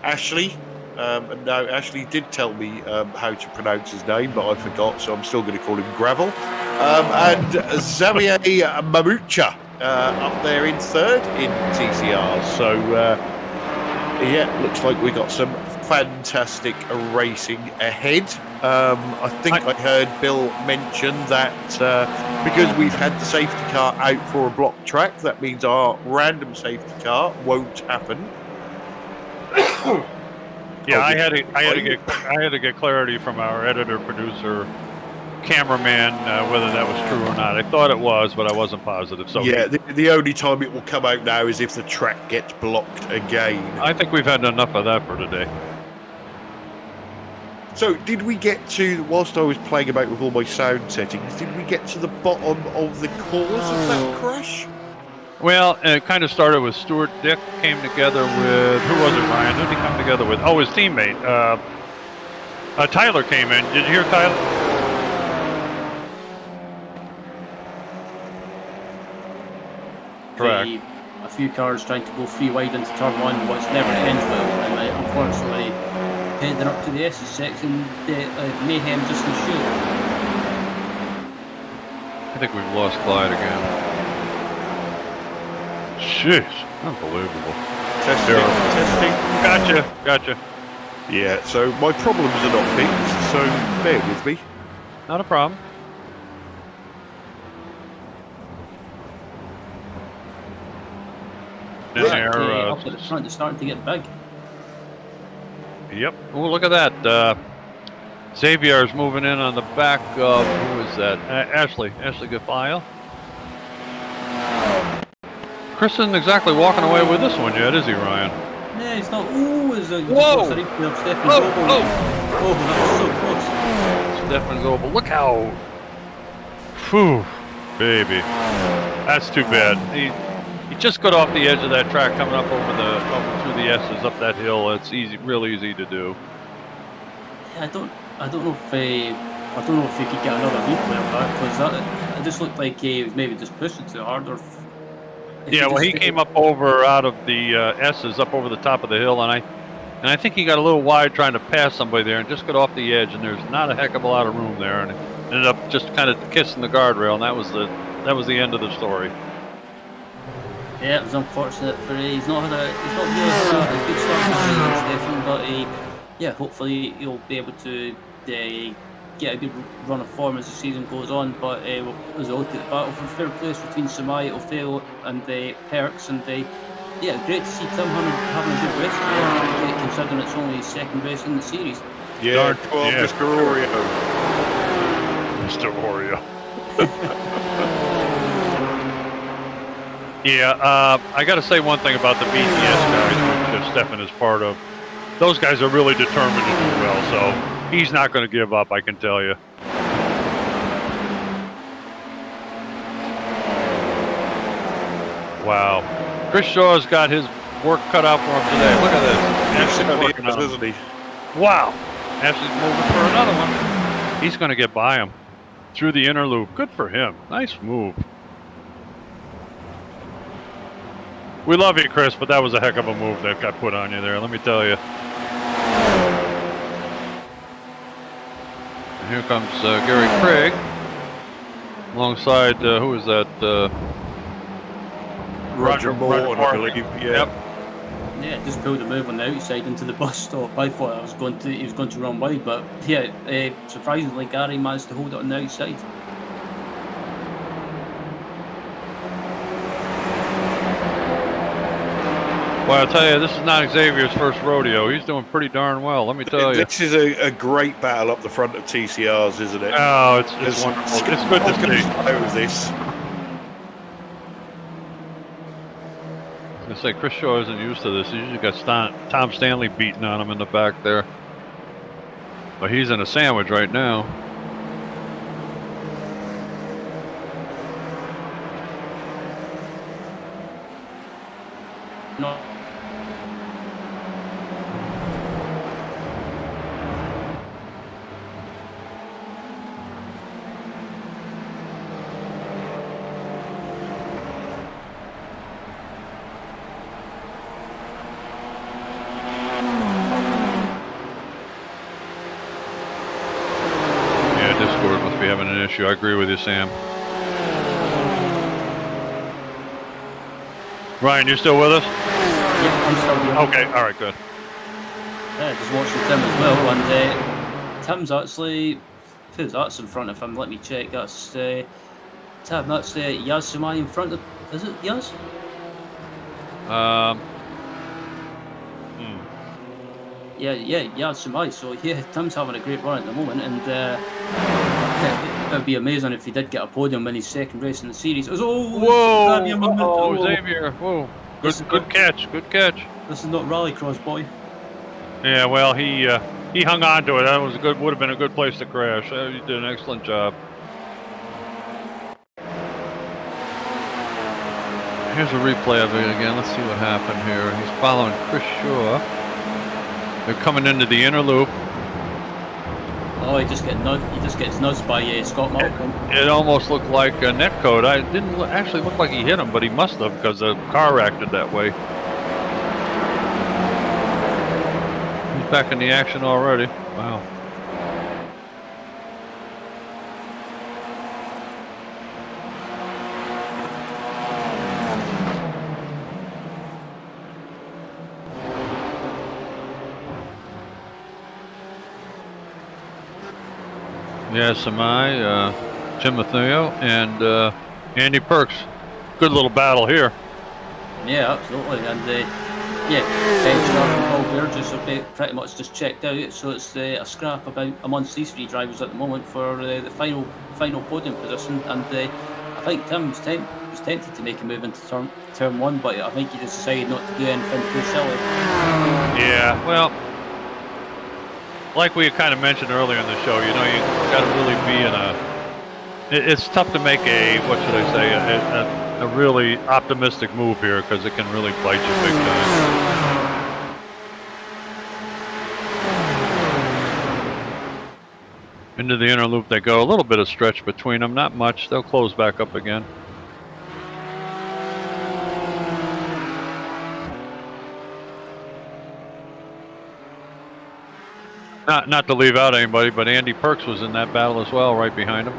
Ashley. And now Ashley did tell me how to pronounce his name, but I forgot, so I'm still going to call him Gravel. And Xavier Mamucha up there in third in TCR. So Yeah, looks like we got some fantastic racing ahead. I think I heard Bill mention that because we've had the safety car out for a block track, that means our random safety car won't happen. Yeah, I had to get clarity from our editor, producer, cameraman, whether that was true or not. I thought it was, but I wasn't positive. So yeah, the only time it will come out now is if the track gets blocked again. I think we've had enough of that for today. So, did we get to, whilst I was playing about with all my sound settings, did we get to the bottom of the cause of that crash? Well, it kind of started with Stuart Dick came together with, who was it, Ryan? Who did he come together with? Oh, his teammate. Tyler came in. Did you hear Tyler? Correct. A few cars trying to go free wide into turn one, which never ends well, and unfortunately, heading up to the S's section, mayhem just ensued. I think we've lost Clyde again. Jeez, unbelievable. Testing. Gotcha. Yeah, so my problems are not fixed, so bear with me. Not a problem. Up at the front, it's starting to get big. Yep. Oh, look at that. Xavier's moving in on the back of, who is that? Ashley Gafile. Chris isn't exactly walking away with this one yet, is he, Ryan? Yeah, it's not. Ooh, it's a whoa! Oh, that was so close. Stefan Goebel, look how. Phew, baby. That's too bad. He just got off the edge of that track coming up over through the S's up that hill. It's easy, real easy to do. Yeah, I don't know if he could get another replay of that, because it just looked like he was maybe just pushing too hard. Or yeah, well, he came up over out of the S's up over the top of the hill, and I think he got a little wide trying to pass somebody there and just got off the edge, and there's not a heck of a lot of room there, and ended up just kind of kissing the guardrail, and that was the end of the story. Yeah, it was unfortunate for he's not really had a good start to the season, Stefan, but hopefully he'll be able to get a good run of form as the season goes on. But as a look at the battle for third place between Samai, Otheo and Perks, and great to see Tim having a good race, considering it's only his second race in the series. Yeah, Mr. Oreo. Mr. Oreo. Yeah, I got to say one thing about the BTS guys, which Stefan is part of. Those guys are really determined to do well, so he's not going to give up, I can tell you. Wow. Chris Shaw's got his work cut out for him today. Look at this. Isn't he? Wow. Ashley's moving for another one. He's going to get by him through the inner loop. Good for him. Nice move. We love you, Chris, but that was a heck of a move that got put on you there, let me tell you. And here comes Gary Craig, alongside, who is that? Roger Moore, I believe. Yeah. Yep. Yeah, just pulled a move on the outside into the bus stop. I thought he was going to run wide, but surprisingly, Gary managed to hold it on the outside. Well, I'll tell you, this is not Xavier's first rodeo. He's doing pretty darn well, let me tell you. This is a great battle up the front of TCR's, isn't it? Oh, it's wonderful. It's good to see. With this. I was going to say, Chris Shaw isn't used to this. He's usually got Tom Stanley beating on him in the back there. But he's in a sandwich right now. No. Yeah, Discord must be having an issue. I agree with you, Sam. Ryan, you still with us? Yeah, I'm still here. Okay, all right, good. Yeah, just watching Tim as well, and Tim's actually, that's in front of him? Let me check. That's Tim. That's Yaz Samai in front of. Is it Yaz? Um, Yeah, Yaz Samai. So yeah, Tim's having a great run at the moment, and it would be amazing if he did get a podium in his second race in the series. It was, whoa! Xavier moment. Oh, Xavier! Whoa! Good catch! Good catch! This is not rallycross, boy. Yeah, well, he hung on to it. That was would have been a good place to crash. You did an excellent job. Here's a replay of it again. Let's see what happened here. He's following Chris Shaw. They're coming into the inner loop. Oh, he just gets nudged by Scott Malcolm. It almost looked like a netcode. I didn't actually look like he hit him, but he must have because the car acted that way. He's back in the action already. Wow. Yeah, Samai, Jim Matheo, and Andy Perks. Good little battle here. Yeah, absolutely, and Benjamin and Paul Burgess are pretty much just checked out. So it's a scrap about amongst these three drivers at the moment for the final podium position. And I think Tim was tempted to make a move into turn one, but I think he just decided not to do anything too silly. Yeah, well, like we kind of mentioned earlier in the show, you know, you got to really be in a. It's tough to make a, what should I say, a really optimistic move here because it can really bite you big time. Into the inner loop they go. A little bit of stretch between them, not much. They'll close back up again. Not to leave out anybody, but Andy Perks was in that battle as well, right behind him.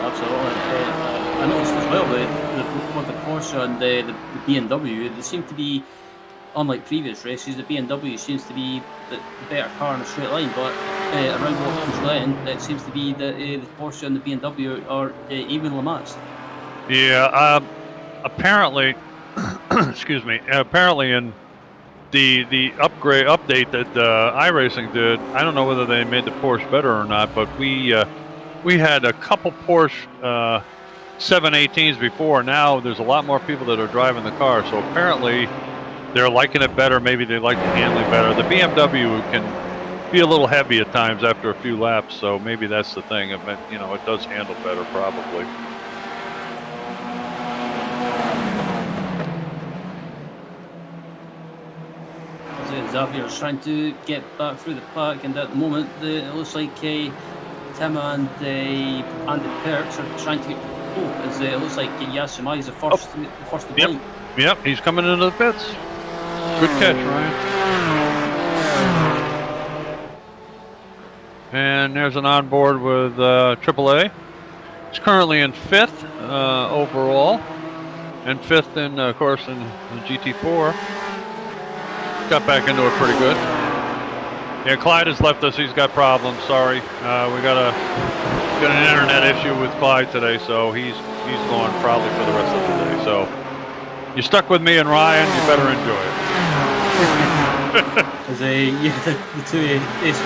Absolutely. I noticed as well with the Porsche and the BMW, they seem to be, unlike previous races, the BMW seems to be the better car in a straight line, but around Watkins Glen, it seems to be that the Porsche and the BMW are evenly matched. Yeah, apparently, excuse me, apparently in the update that iRacing did, I don't know whether they made the Porsche better or not, but we had a couple Porsche 718s before. Now there's a lot more people that are driving the car, so apparently they're liking it better. Maybe they like the handling better. The BMW can be a little heavy at times after a few laps, so maybe that's the thing. It does handle better probably. Xavier's trying to get back through the pack, and at the moment it looks like Tim and Andy Perks are trying to get as it looks like Yasimai is the first to blink. Yep, he's coming into the pits. Good catch, Ryan. And there's an onboard with AAA. He's currently in 5th overall, and 5th in, of course, in the GT4. Got back into it pretty good. Yeah, Clyde has left us. He's got problems. Sorry, we got an internet issue with Clyde today, so he's gone probably for the rest of the day. So you stuck with me and Ryan. You better enjoy it. As the two Ace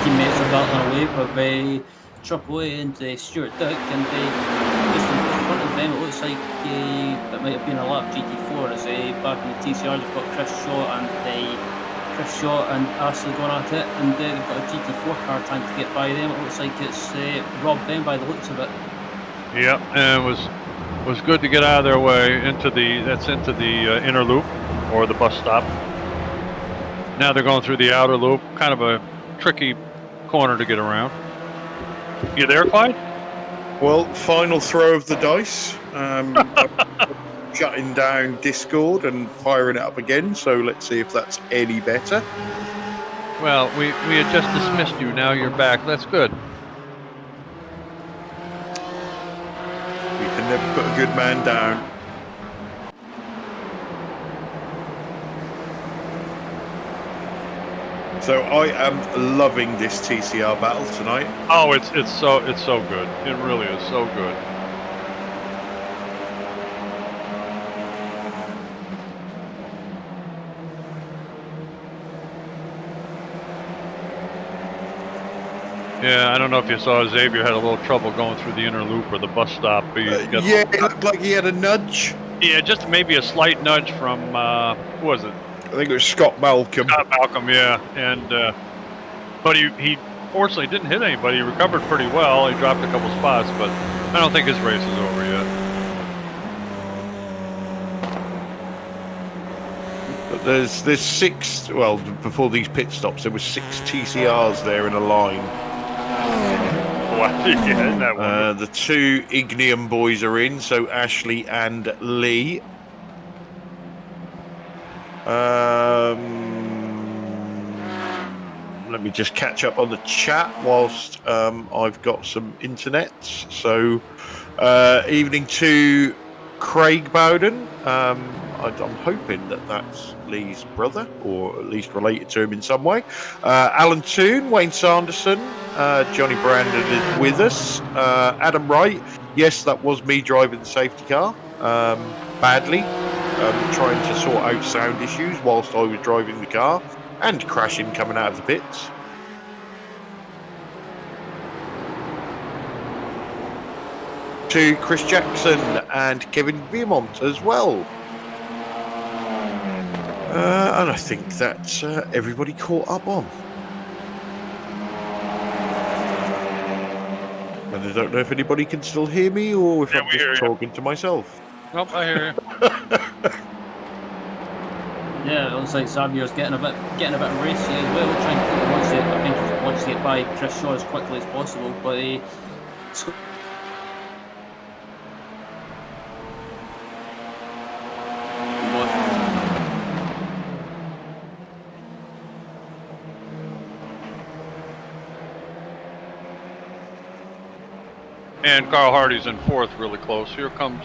teammates are battling away with AAA and Stuart Dick, and just in front of them it looks like it might have been a lap GT4 as back in the TCR they've got Chris Shaw and Ashley going at it, and they've got a GT4 car trying to get by them. It looks like it's robbed them by the looks of it. Yeah, and it was good to get out of their way into the inner loop or the bus stop. Now they're going through the outer loop, kind of a tricky corner to get around. You there, Clyde? Well, final throw of the dice. Shutting down Discord and firing it up again, so let's see if that's any better. Well, we had just dismissed you, now you're back. That's good. We can never put a good man down. As Xavier is trying to get, as the Porsche is trying to get back through the pack, and it looks like Tim and Andy Perks are trying to get by them. It looks like Yasimai is the first to blink. So I am loving this TCR battle tonight. Oh, it's so good. It really is so good. Yeah, I don't know if you saw Xavier had a little trouble going through the inner loop or the bus stop. Yeah, it looked like he had a nudge. Yeah, just maybe a slight nudge from who was it? I think it was Scott Malcolm. Scott Malcolm, yeah, and but he fortunately didn't hit anybody. He recovered pretty well. He dropped a couple spots, but I don't think his race is over yet. But there's 6. Well, before these pit stops, there was 6 TCRs there in a line. Wow, yeah, isn't that wonderful? The 2 Ignium boys are in, so Ashley and Lee. Let me just catch up on the chat whilst I've got some internet. So, evening to Craig Bowden. I'm hoping that that's Lee's brother, or at least related to him in some way. Alan Toon, Wayne Sanderson, Johnny Brandon is with us. Adam Wright, yes, that was me driving the safety car badly, trying to sort out sound issues whilst I was driving the car and crashing coming out of the pits. To Chris Jackson and Kevin Beaumont as well. And I think that's everybody caught up on. And I don't know if anybody can still hear me or if Yeah, I'm we hear just you. talking to myself. Nope, I hear you. Yeah, it looks like Xavier's getting a bit racy as well, trying to wants to get by Chris Shaw as quickly as possible, but he And Carl Hardy's in 4th, really close. Here comes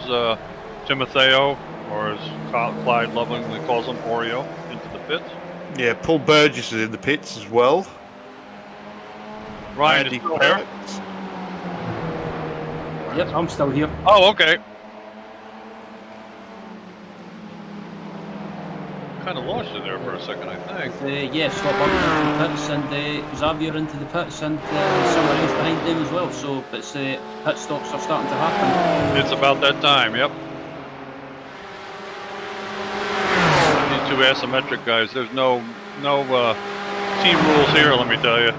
Timotheo, or as Clyde lovingly calls him, Oreo, into the pits. Yeah, Paul Burgess is in the pits as well. Ryan Andy is still here. Perks. Yep, I'm still here. Oh, okay. Kind of lost you there for a second, I think. Yeah, Scott Burton into the pits and Xavier into the pits and someone else behind them as well. So it's pit stops are starting to happen. It's about that time, yep. These 2 asymmetric guys, there's no team rules here, let me tell you.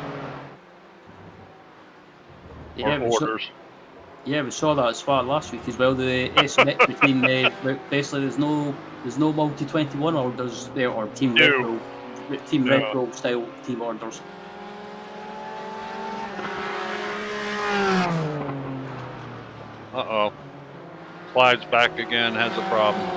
Yeah, Or orders. We saw that at Spa last week as well. The asymmetric between basically there's no multi 21 orders there or team Red Bull, Red Bull style team orders. Uh-oh. Clyde's back again, has a problem.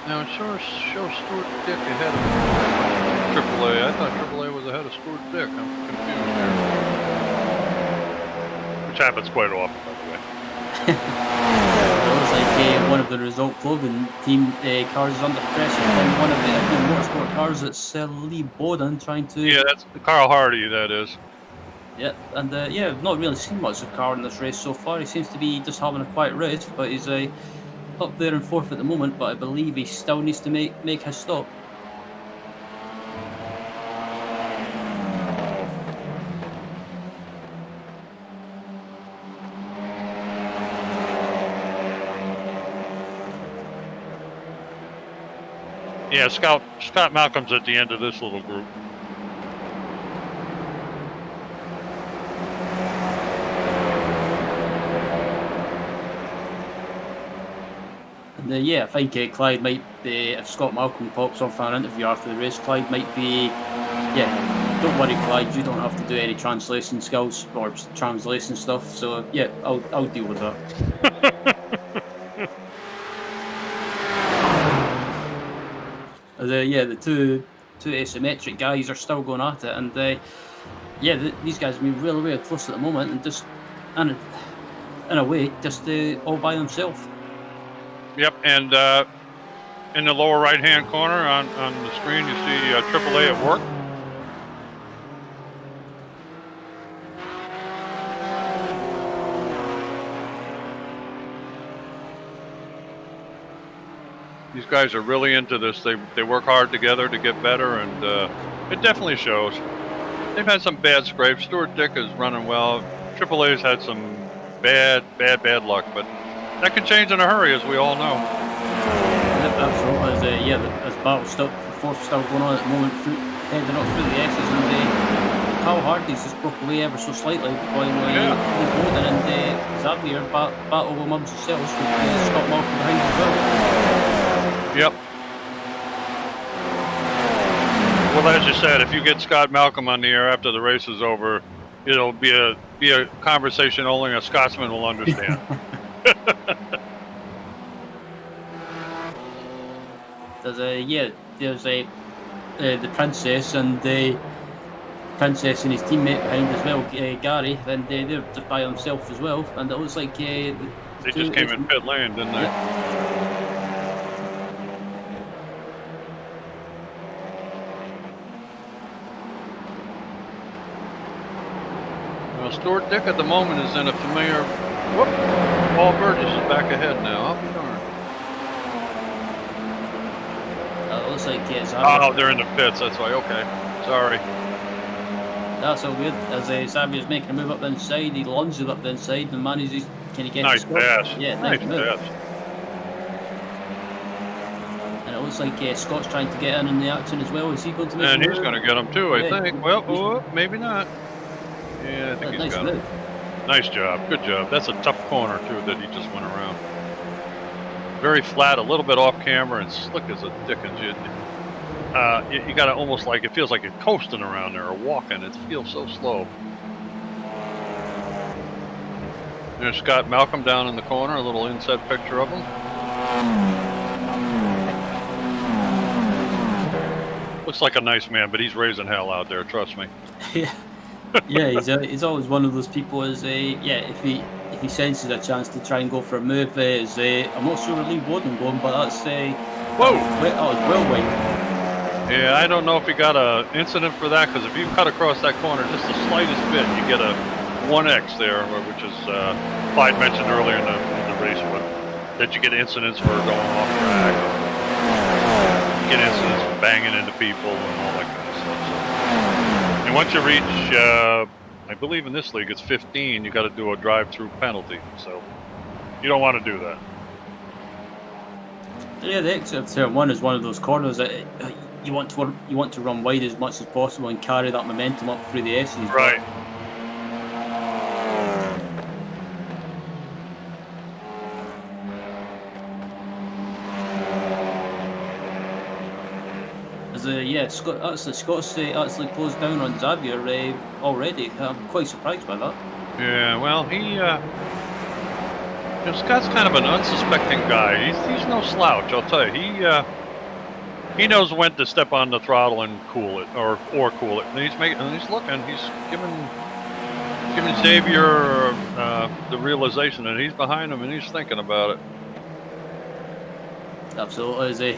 Now it shows Stuart Dick ahead of AAA. I thought AAA was ahead of Stuart Dick. I'm confused here. Which happens quite often, by the way. It looks like one of the result clothing team cars is under pressure from one of the motorsport cars. It's Lee Bowden trying to. Yeah, that's Carl Hardy, that is. Yeah, and I've not really seen much of Carl in this race so far. He seems to be just having a quiet race, but he's up there in 4th at the moment. But I believe he still needs to make his stop. Yeah, Scott Malcolm's at the end of this little group. And I think Clyde might be, if Scott Malcolm pops on for an interview after the race, Clyde might be, don't worry Clyde, you don't have to do any translation skills or translation stuff, so I'll deal with that. The two asymmetric guys are still going at it, and these guys have been really, really close at the moment, and just in a way, just all by themselves. Yep, and in the lower right-hand corner on the screen, you see AAA at work. These guys are really into this. They work hard together to get better, and it definitely shows. They've had some bad scrapes. Stuart Dick is running well. AAA's had some bad luck, but that can change in a hurry, as we all know. Absolutely. As battle still going on at the moment, heading up through the S's, and Carl Hardy's just broke away ever so slightly while Bowden and Xavier battle amongst themselves with Scott Malcolm behind as well. Yep. Well, as you said, if you get Scott Malcolm on the air after the race is over, it'll be a conversation only a Scotsman will understand. There's the Princess and the Princess and his teammate behind as well, Gary, and they're just by themselves as well. And it looks like they just came in pit lane, didn't they? Yeah. Well, Stuart Dick at the moment is in a familiar. Whoop! Paul Burgess is back ahead now. I'll be darned. It looks like they're in the pits. That's why. Okay, sorry. That's all good. As Xavier's making a move up the inside, he lunges up the inside and manages. Can he get nice pass? Yeah, nice pass. And it looks like Scott's trying to get in the action as well. Is he going to make? And he's going to get him too, I think. Well, maybe not. Yeah, I think he's got it. Nice job. Good job. That's a tough corner, too, that he just went around. Very flat, a little bit off camera, and slick as a dickens. You got to almost like, it feels like you're coasting around there or walking. It feels so slow. There's Scott Malcolm down in the corner, a little inset picture of him. Looks like a nice man, but he's raising hell out there, trust me. Yeah, he's always one of those people. If he senses a chance to try and go for a move, I'm not sure where Lee Bowden going, but that's whoa! That was well wide. Yeah, I don't know if he got an incident for that, because if you cut across that corner just the slightest bit, you get a 1X there, which is Clyde mentioned earlier in the race, that you get incidents for going off track, you get incidents for banging into people and all that kind of stuff. So. And once you reach, I believe in this league it's 15, you got to do a drive-through penalty. So you don't want to do that. Yeah, the exit of turn one is one of those corners that you want to run wide as much as possible and carry that momentum up through the S's. Right. Scott's actually closed down on Xavier already. I'm quite surprised by that. Yeah, well, Scott's kind of an unsuspecting guy. He's no slouch, I'll tell you. He knows when to step on the throttle and cool it, or cool it. And he's looking. He's giving Xavier the realization that he's behind him and he's thinking about it. Absolutely.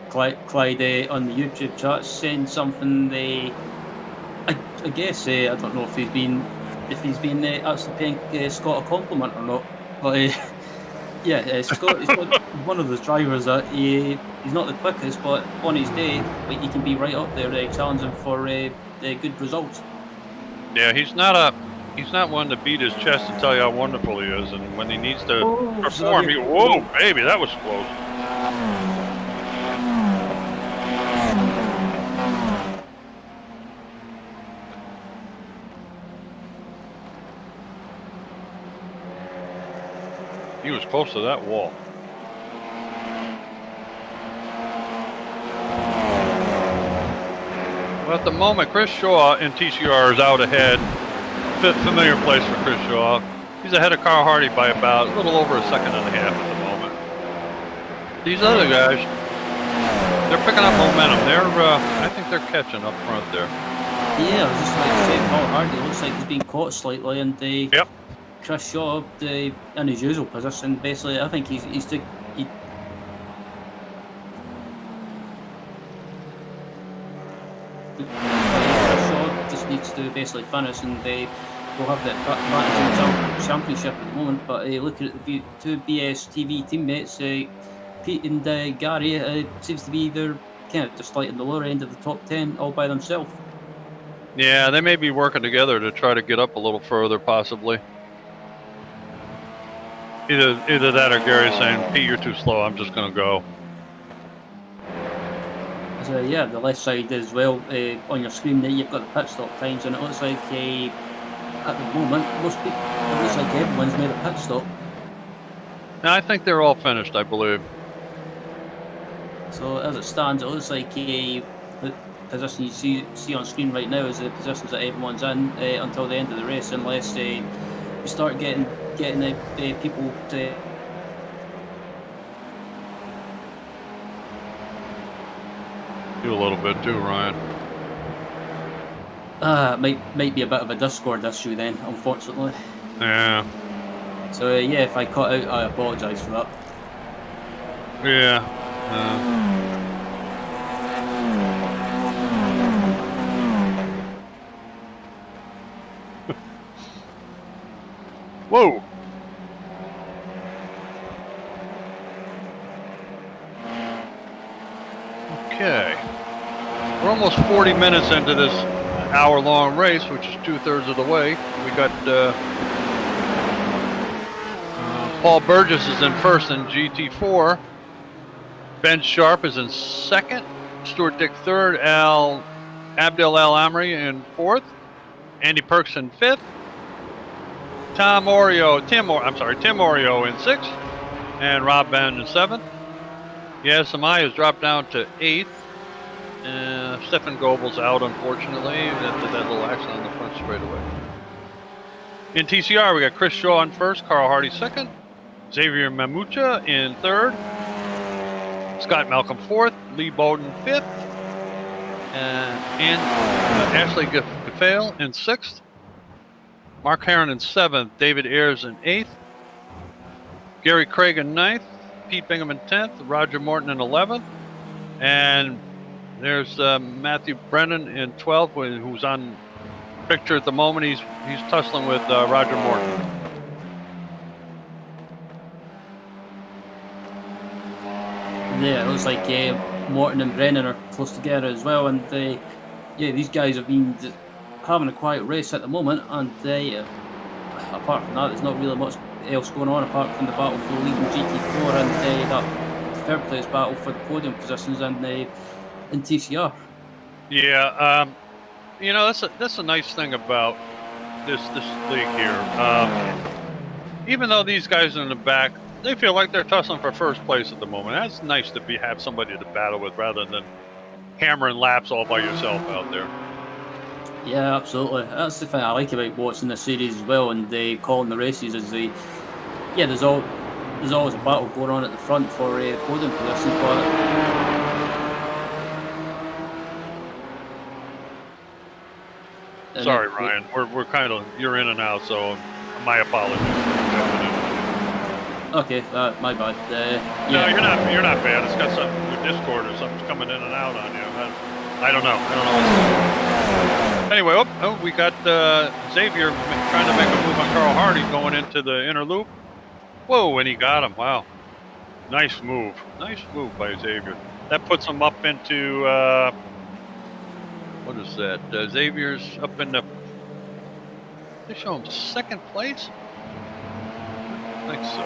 Clyde on the YouTube chat saying something. I guess I don't know if he's been actually paying Scott a compliment or not. But Scott is one of those drivers that he's not the quickest, but on his day, he can be right up there challenging for good results. Yeah, he's not one to beat his chest and tell you how wonderful he is, and when he needs to perform, whoa, baby, that was close. He was close to that wall. Well, at the moment, Chris Shaw in TCR is out ahead. Familiar place for Chris Shaw. He's ahead of Carl Hardy by about a little over a second and a half at the moment. These other guys, They're picking up momentum. I think they're catching up front there. Yeah, I was just like saying, Paul Hardy looks like he's being caught slightly, and Yep. Chris Shaw in his usual position. Basically, I think he Shaw just needs to basically finish, and will have the advantage in the championship at the moment. But looking at the two BSTV teammates, Pete and Gary, seems to be they're kind of just like in the lower end of the top 10 all by themselves. Yeah, they may be working together to try to get up a little further, possibly. Either that or Gary saying, Pete, you're too slow, I'm just going to go. So, yeah, the left side as well, on your screen there, you've got the pit stop times, and it looks like at the moment, most people, it looks like everyone's made a pit stop. Now, I think they're all finished, I believe. So as it stands, it looks like the position you see on screen right now is the positions that everyone's in until the end of the race, unless we start getting people to. You a little bit too, Ryan. Might be a bit of a Discord issue then, unfortunately. Yeah. So yeah, if I cut out, I apologise for that. Yeah. Whoa. Okay. We're almost 40 minutes into this hour-long race, which is 2/3 of the way. We got Paul Burgess is in first in GT4. Ben Sharp is in second. Stuart Dick third. Abdel Al Amri in fourth. Andy Perks in fifth. Tim Orio in sixth. And Rob Ben in seventh. Yes, Amaya has dropped down to eighth. Stefan Goebel's out, unfortunately, after that little accident on the front straightaway. In TCR, we got Chris Shaw in first, Carl Hardy second, Xavier Mamucha in third, Scott Malcolm fourth, Lee Bowden fifth, and Ashley Gaffale in sixth, Mark Heron in seventh, David Ayers in eighth, Gary Craig in ninth, Pete Bingham in 10th, Roger Morton in 11th, and there's Matthew Brennan in 12th, who's on picture at the moment. He's tussling with Roger Morton. Yeah, it looks like Morton and Brennan are close together as well, and these guys have been having a quiet race at the moment, and apart from that, there's not really much else going on apart from the battle for the lead in GT4 and that third place battle for the podium positions and in TCR. Yeah, that's a nice thing about this league here. Even though these guys are in the back, they feel like they're tussling for first place at the moment. That's nice to have somebody to battle with rather than hammering laps all by yourself out there. Yeah, absolutely. That's the thing I like about watching the series as well, and calling the races is there's always a battle going on at the front for podium positions, but sorry, Ryan. We're kind of you're in and out, so my apologies. Okay, my bad. No, you're not bad. It's got something with Discord or something's coming in and out on you. I don't know. Anyway, we got Xavier trying to make a move on Carl Hardy going into the inner loop. Whoa, and he got him. Wow. Nice move. Nice move by Xavier. That puts him up into, what is that? Xavier's up in the, they show him second place? I think so.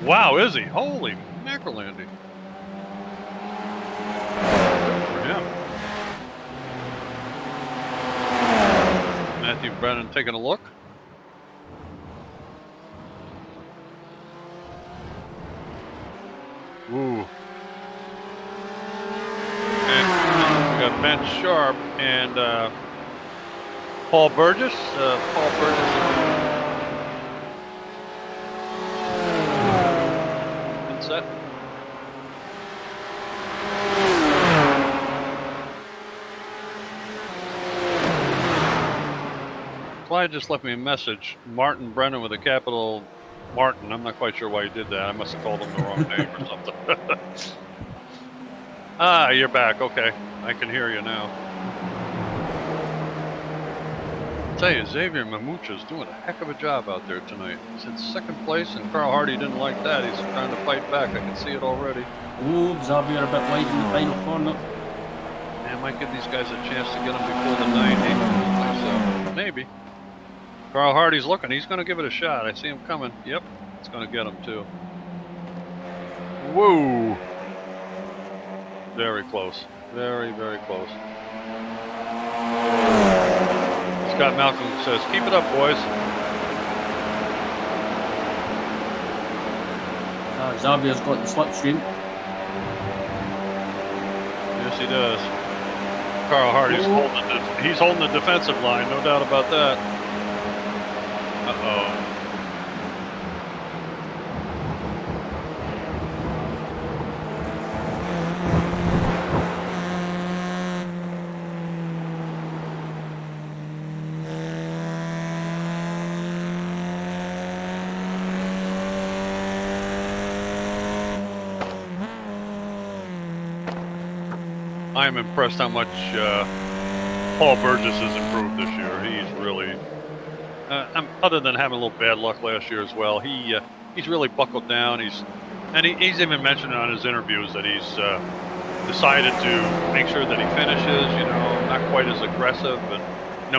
Wow, is he? Holy mackerel, Andy. Good for him. Matthew Brennan taking a look. Ooh. And we got Ben Sharp and Paul Burgess. Paul Burgess in set. Clyde just left me a message. Martin Brennan with a capital Martin. I'm not quite sure why he did that. I must have called him the wrong name or something. Ah, you're back. Okay. I can hear you now. I'll tell you, Xavier Mamucha's doing a heck of a job out there tonight. He's in second place, and Carl Hardy didn't like that. He's trying to fight back. I can see it already. Ooh, Xavier a bit wide in the final corner. Man, might give these guys a chance to get him before the 90. So, maybe. Carl Hardy's looking. He's going to give it a shot. I see him coming. Yep, it's going to get him, too. Whoa! Very close. Very, very close. Scott Malcolm says, keep it up, boys. Xavier's got the slipstream. Yes, he does. Carl Hardy's holding the defensive line, no doubt about that. Uh-oh. I am impressed how much Paul Burgess has improved this year. He's really, other than having a little bad luck last year as well, he's really buckled down. He's even mentioned on his interviews that he's decided to make sure that he finishes. You know, not quite as aggressive, but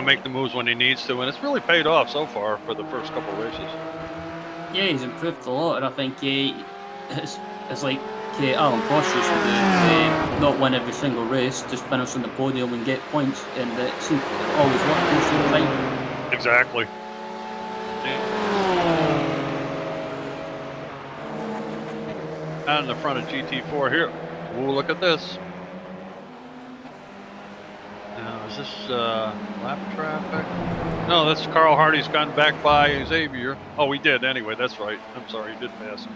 make the moves when he needs to, and it's really paid off so far for the first couple of races. Yeah, he's improved a lot, and I think it's like Alan Prost used to do, not win every single race, just finish on the podium and get points, and it seems to always work most of the time. Exactly. And in the front of GT4 here. Ooh, look at this. Now, is this lap traffic? No, that's Carl Hardy's gone back by Xavier. Oh, he did anyway, that's right. I'm sorry, he did pass him.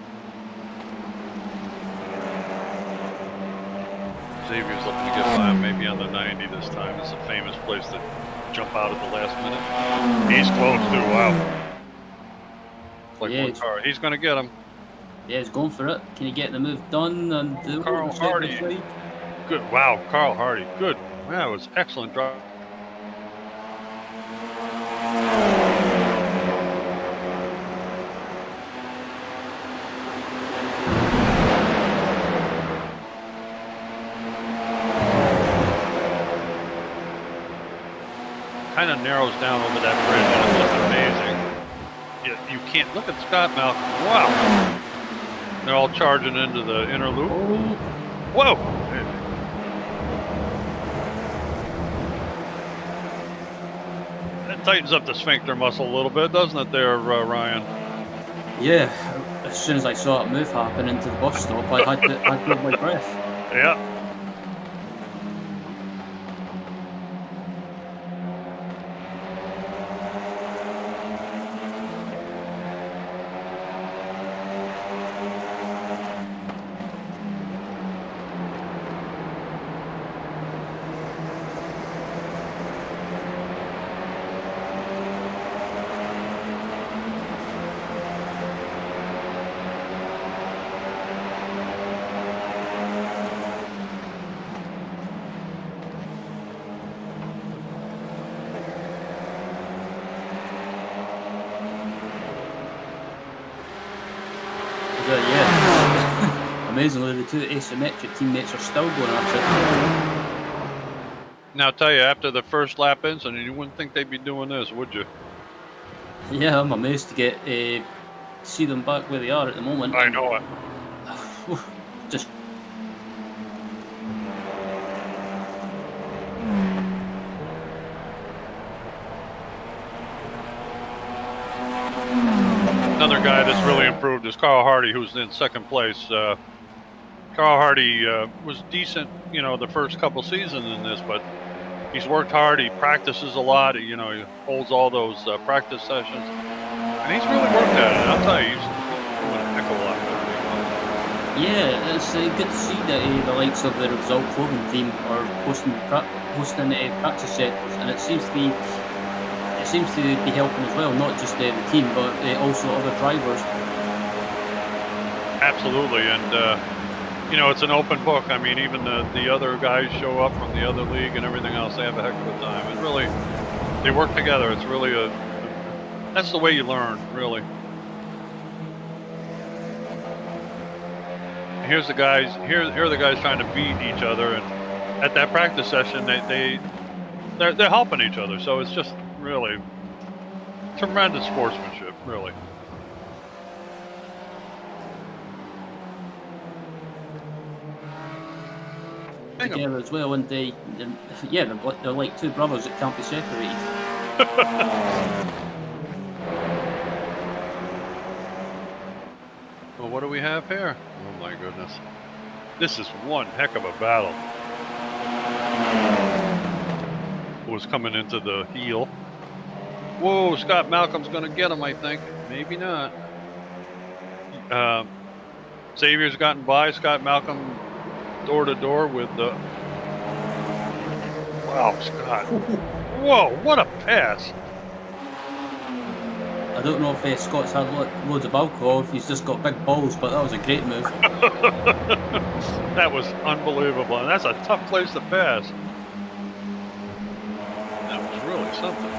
Xavier's looking to get by him, maybe on the 90 this time. It's a famous place to jump out at the last minute. He's close too, wow. Like one car. He's going to get him. Yeah, he's going for it. Can he get the move done? And Carl Hardy. Good. Wow, Carl Hardy. Good. That was excellent drive. Kind of narrows down over that bridge, and it's just amazing. You can't look at Scott Malcolm. Wow, they're all charging into the inner loop. Whoa! That tightens up the sphincter muscle a little bit, doesn't it, there, Ryan? Yeah. As soon as I saw that move happen into the bus stop, I had to hold my breath. Yeah. Amazingly, the two asymmetric teammates are still going at it. Now, I'll tell you, after the first lap incident, you wouldn't think they'd be doing this, would you? Yeah, I'm amazed to get see them back where they are at the moment. I know it. Just. Another guy that's really improved is Carl Hardy, who's in second place. Carl Hardy was decent, the first couple seasons in this, but he's worked hard. He practices a lot. He holds all those practice sessions, and he's really worked at it. I'll tell you, he's doing a heck of a lot better. Yeah, it's good to see that the likes of the Result Clothing team are hosting practice sessions, and it seems seems to be helping as well, not just the team, but also other drivers. Absolutely, and you know, it's an open book. I mean, even the other guys show up from the other league and everything else. They have a heck of a time, and really, they work together. It's really that's the way you learn, really. Here's the guys. Here are the guys trying to beat each other, and at that practice session, they're helping each other. So it's just really tremendous sportsmanship, really. Together as well, and they're like two brothers that can't be separated. Well, what do we have here? Oh my goodness. This is one heck of a battle. Was coming into the heel. Whoa, Scott Malcolm's gonna get him, I think. Maybe not. Xavier's gotten by. Scott Malcolm door to door with the. Wow, Scott. Whoa, what a pass. I don't know if Scott's had loads of alcohol, if he's just got big balls, but that was a great move. That was unbelievable, and that's a tough place to pass. That was really something.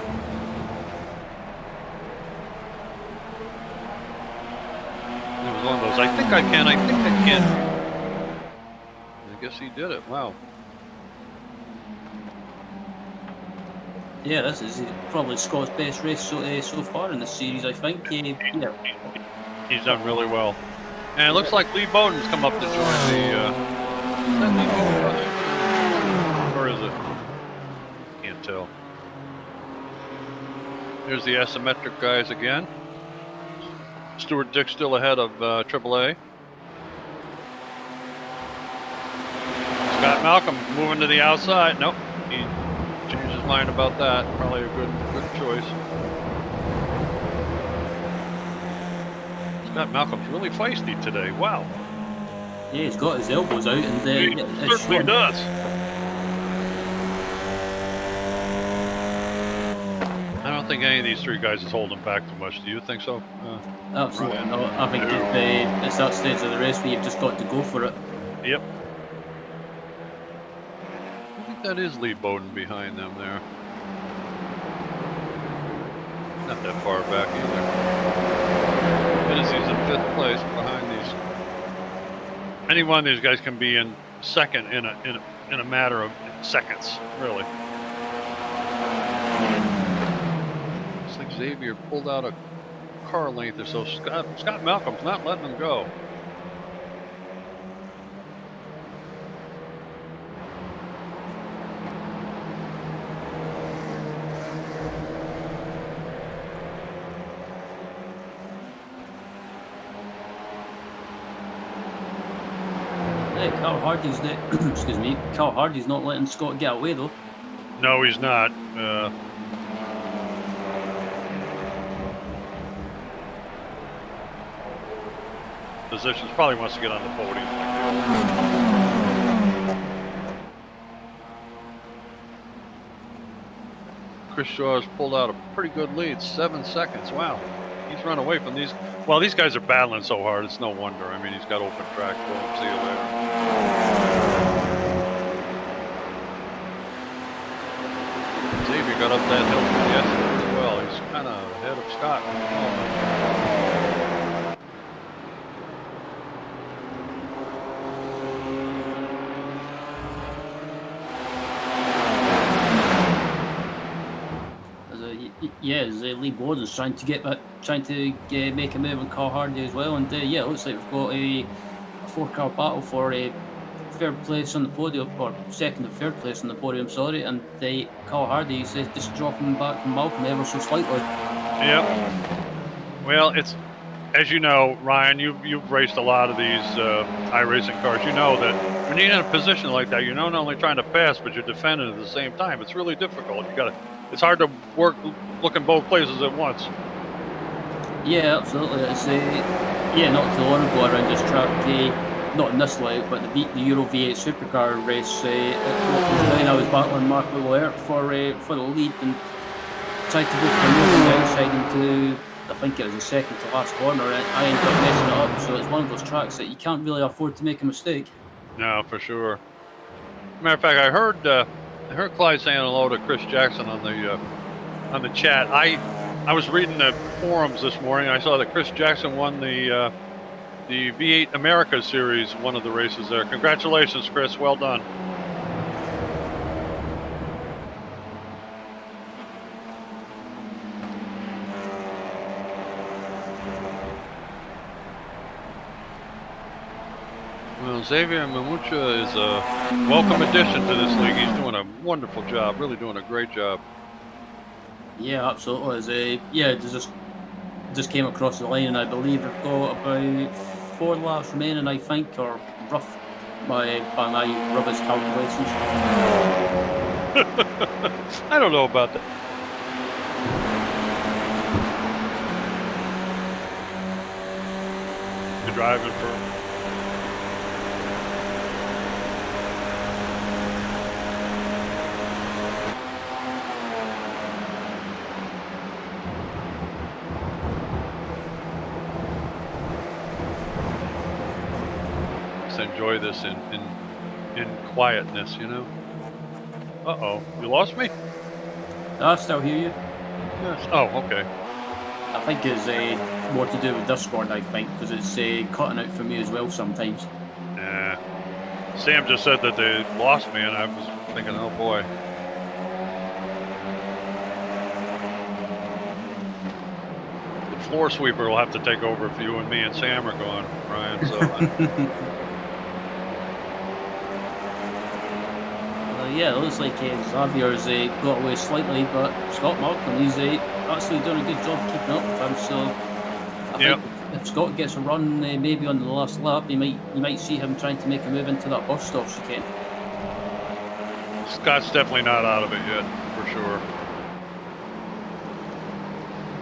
It was one of those, I think I can. I guess he did it. Wow. Yeah, this is probably Scott's best race so far in the series, I think. Yeah. He's done really well. And it looks like Lee Bowden's come up to join the... is that Lee Bowden? Or is it? Can't tell. Here's the asymmetric guys again. Stuart Dick still ahead of AAA. Scott Malcolm moving to the outside. Nope. He changed his mind about that. Probably a good choice. Scott Malcolm's really feisty today. Wow. Yeah, he's got his elbows out, and He certainly does. I don't think any of these three guys is holding back too much. Do you think so? Absolutely Right. not. I think it's that stage of the race where you've just got to go for it. Yep. I think that is Lee Bowden behind them there. Not that far back either. Hennessy's in 5th place behind these. Any one of these guys can be in second in a matter of seconds, really. Looks like Xavier pulled out a car length or so. Scott Malcolm's not letting him go. Carl Hardy's excuse me. Carl Hardy's not letting Scott get away though. No, he's not. Positions probably wants to get on the podium. Chris Shaw has pulled out a pretty good lead, 7 seconds. Wow, he's run away from these. Well, these guys are battling so hard. It's no wonder. I mean, he's got open track. Well, see you later. Xavier got up that hill from yesterday as well. He's kind of ahead of Scott. Lee Bowden's trying to make a move on Carl Hardy as well, and yeah, it looks like we've got a 4-car battle for a third place on the podium, or second and third place on the podium, sorry, and Carl Hardy is just dropping back from Malcolm ever so slightly. Yep. Well, it's, as you know, Ryan, you've raced a lot of these iRacing cars. You know that when you're in a position like that, you're not only trying to pass, but you're defending at the same time. It's really difficult. It's hard to look in both places at once. Yeah, absolutely. It's not too long ago around this track, not in this light, but the Euro V8 supercar race. At Watkins Glen, I was battling Mark Leclerc for the lead, and tried to go for a move on the outside into, I think it was the second to last corner, and I ended up messing it up. So it's one of those tracks that you can't really afford to make a mistake. No, for sure. Matter of fact, I heard Clyde saying hello to Chris Jackson on the chat. I was reading the forums this morning. I saw that Chris Jackson won the V8 America Series, one of the races there. Congratulations, Chris. Well done. Well, Xavier Mamucha is a welcome addition to this league. He's doing a wonderful job, really doing a great job. Yeah, absolutely. Just came across the line, and I believe they've got about 4 laps remaining, I think, or rough by my rubbish calculations. I don't know about that. You're driving for. Enjoy this in quietness, you know. Uh-oh, you lost me? I still hear you. Yes. Oh, okay. I think it's more to do with Discord, I think, because it's cutting out for me as well sometimes. Yeah. Sam just said that they lost me, and I was thinking, oh boy. The floor sweeper will have to take over if you and me and Sam are gone, Ryan. So. Yeah, it looks like Xavier's got away slightly, but Scott Malcolm, he's actually doing a good job keeping up with him. So I think if Scott gets a run, maybe on the last lap, you might see him trying to make a move into that bus stop chicane. Scott's definitely not out of it yet, for sure.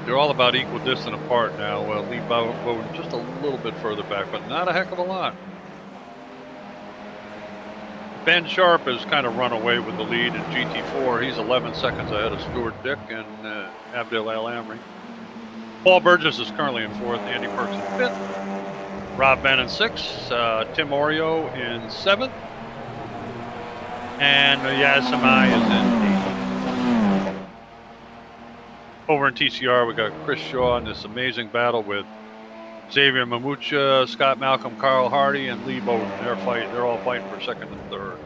They're all about equal distance apart now. Lee Bowden just a little bit further back, but not a heck of a lot. Ben Sharp has kind of run away with the lead in GT4. He's 11 seconds ahead of Stuart Dick and Abdel El Amri. Paul Burgess is currently in 4th, Andy Perks in 5th, Rob Ben in 6th, Tim Oreo in 7th, and Yaz Samai is in 8th. Over in TCR, we got Chris Shaw in this amazing battle with Xavier Mamucha, Scott Malcolm, Carl Hardy, and Lee Bowden. They're all fighting for 2nd and 3rd.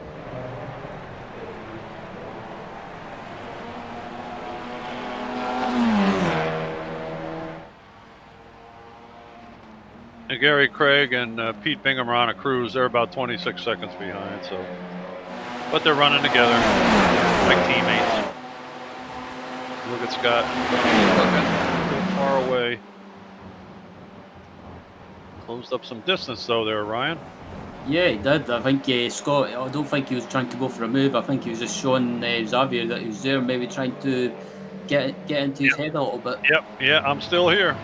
And Gary Craig and Pete Bingham are on a cruise. They're about 26 seconds behind. But they're running together like teammates. Look at Scott. He's looking far away. Closed up some distance though there, Ryan. Yeah, he did. I think Scott, I don't think he was trying to go for a move. I think he was just showing Xavier that he was there, maybe trying to get into his head a little bit. Yep, yeah, I'm still here.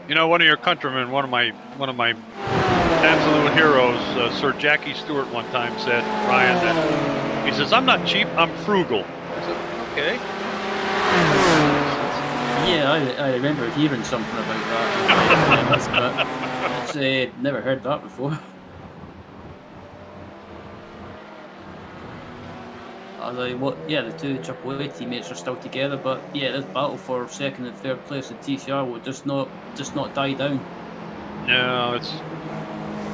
You know, one of your countrymen, one of my absolute heroes, Sir Jackie Stewart, one time said, Ryan, that he says, "I'm not cheap, I'm frugal." I said, okay. Yeah, I remember hearing something about that. But never heard that before. I was like, what? Yeah, the two AAA teammates are still together, but yeah, this battle for 2nd and 3rd place in TCR will just not die down. No, it's